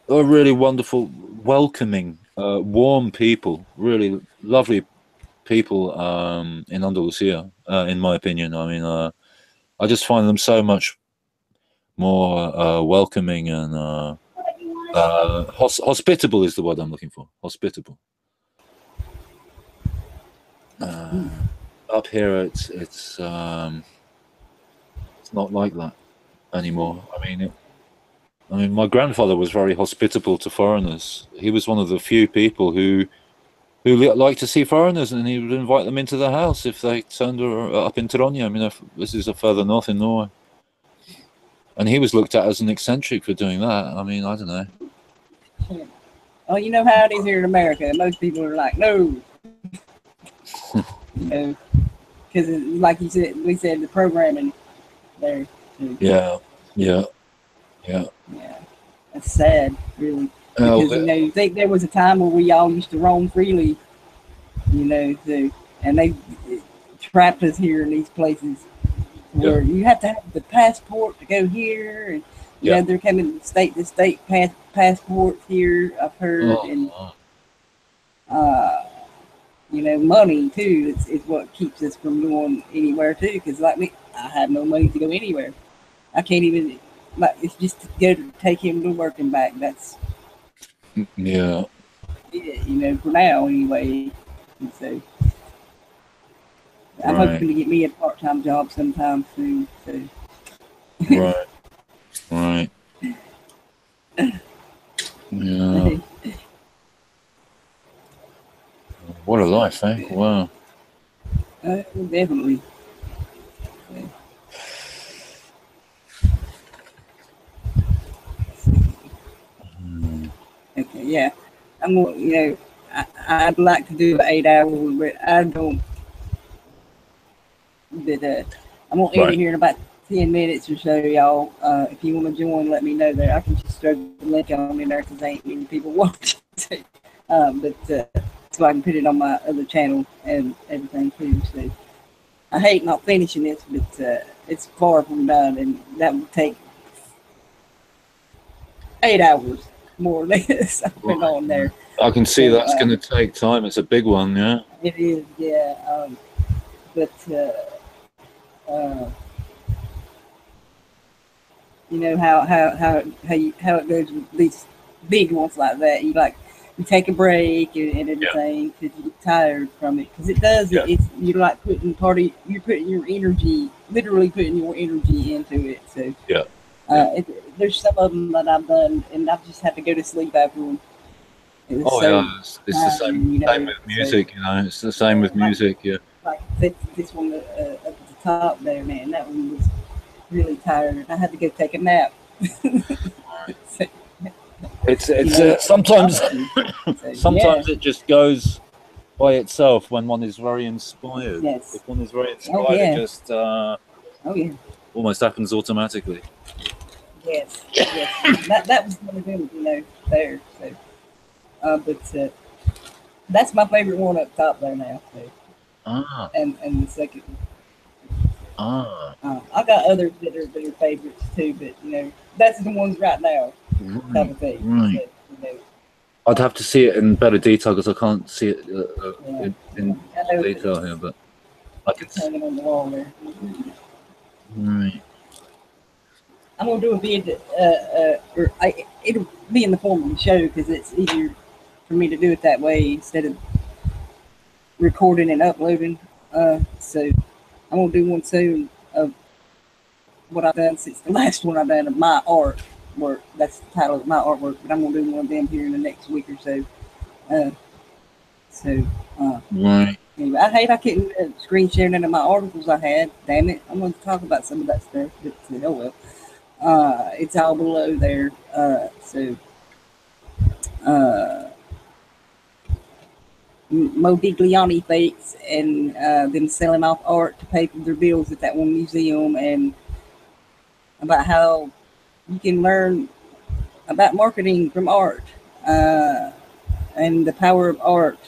really wonderful, welcoming, warm people, really lovely people in Andalusia, in my opinion. I mean, I just find them so much more welcoming and hospitable is the word I'm looking for. Hospitable. Up here, it's not like that anymore. I mean, my grandfather was very hospitable to foreigners. He was one of the few people who liked to see foreigners, and he would invite them into the house if they turned up in Trondheim. I mean, this is further north in Norway. And he was looked at as an eccentric for doing that. I mean, I don't know.
Oh, you know how it is here in America. Most people are like, no. Because like you said, we said the programming there. Too.
Yeah.
That's sad, really. Because you think there was a time where we all used to roam freely, and they trapped us here in these places where you have to have the passport to go here, and they're coming state to state passports here. I've heard, and money too is what keeps us from going anywhere too. Because like me, I have no money to go anywhere. I can't even. Like, it's just to go to take him to work and back. That's for now anyway. And so I'm hoping to get me a part-time job sometime soon. So.
Right. Yeah. What a life, eh? Wow.
Definitely. Okay, yeah. I'm going. I'd like to do 8 hours, but I don't. But I'm gonna end it here in about 10 minutes or so, y'all. If you want to join, let me know there. I can just throw the link on in there because ain't many people watching. But so I can put it on my other channel and everything too. So I hate not finishing this, but it's far from done, and that would take 8 hours. More or less, I've been on there.
I can see that's going to take time. It's a big one, yeah.
It is, yeah. But you know how it goes with these big ones like that. You take a break and everything because you get tired from it. Because it does. Yeah. You're like you're putting your energy, literally putting your energy into it. So
yeah.
There's some of them that I've done, and I've just had to go to sleep after them. It was
Oh
so
yeah, it's the same,
you know,
same with music. You know, it's the same with music. Yeah.
like this one up at the top there, man. That one was really tired. I had to go take a nap. So,
It's
you know,
sometimes
so,
sometimes it just goes by itself when one is very inspired.
Yes.
If one is very inspired,
Oh, yeah.
it just
Oh yeah.
almost happens automatically.
Yes. Yes. That was one of them, you know, there. So, but that's my favorite one up top there now. So,
Ah,
and the second one.
ah,
I got others that are favorites too, but you know, that's the ones right now, type
right,
of thing.
right.
So, you know,
I'd have to see it in better detail because I can't see it
yeah.
in
I know
detail
it's
here, but I can.
hanging on the wall there.
Right.
I'm gonna do a vid, it'll be in the form of a show because it's easier for me to do it that way instead of recording and uploading. So I'm gonna do one soon of what I've done since the last one I've done of my art work. That's the title of my artwork, but I'm gonna do one of them here in the next week or so.
Right.
Anyway, I hate I couldn't screen share none of my articles I had. Damn it! I wanted to talk about some of that stuff, but oh well. It's all below there. Modigliani fakes and them selling off art to pay for their bills at that one museum, and about how you can learn about marketing from art and the power of art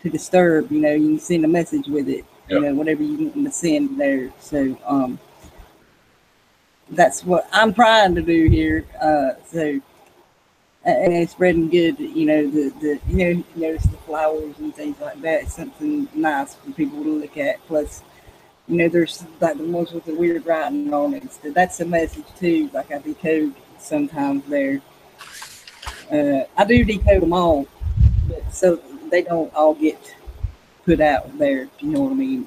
to disturb. You know, you can send a message with it. You know, whatever you want them to send there. So that's what I'm trying to do here. And it's spreading good. You know, the you know, you notice the flowers and things like that. It's something nice for people to look at. Plus, you know, there's like the ones with the weird writing on it. So that's a message too. Like I decode sometimes there. I do decode them all, but so they don't all get put out there. You know what I mean?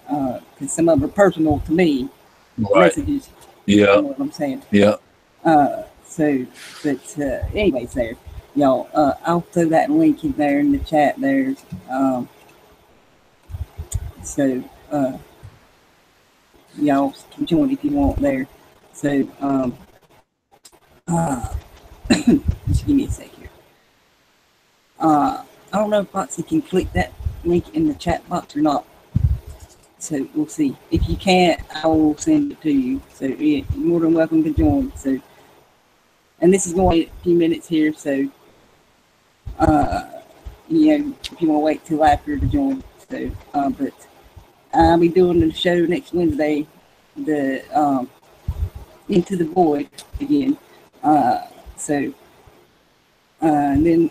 Because some of them are personal to me.
Right.
Messages.
Yeah.
You know what I'm saying?
Yeah.
But anyways, there, y'all. I'll throw that link in there in the chat there. Y'all can join if you want there. So just give me a sec here. I don't know if Foxy can click that link in the chat box or not. So we'll see. If you can't, I will send it to you. So yeah, you're more than welcome to join. So, and this is going a few minutes here. So, you know, if you want to wait till after to join. So, but I'll be doing the show next Wednesday, the Into the Void again. And then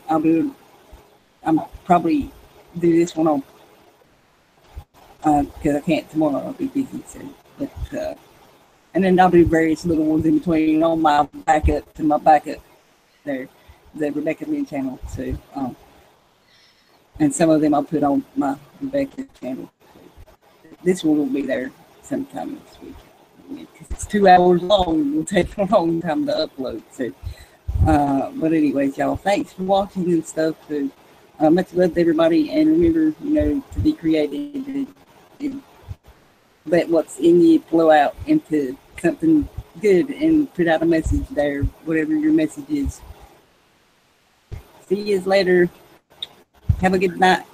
I'm probably do this one on because I can't tomorrow. I'll be busy. So, but and then I'll do various little ones in between on my backup to my backup there, the Rebecca Lynn channel. So, and some of them I'll put on my Rebecca channel. This one will be there sometime this week. Because it's 2 hours long, it will take a long time to upload. So, but anyways, y'all, thanks for watching and stuff. So, much love to everybody, and remember, you know, to be creative and let what's in you flow out into something good and put out a message there, whatever your message is. See you later. Have a good night.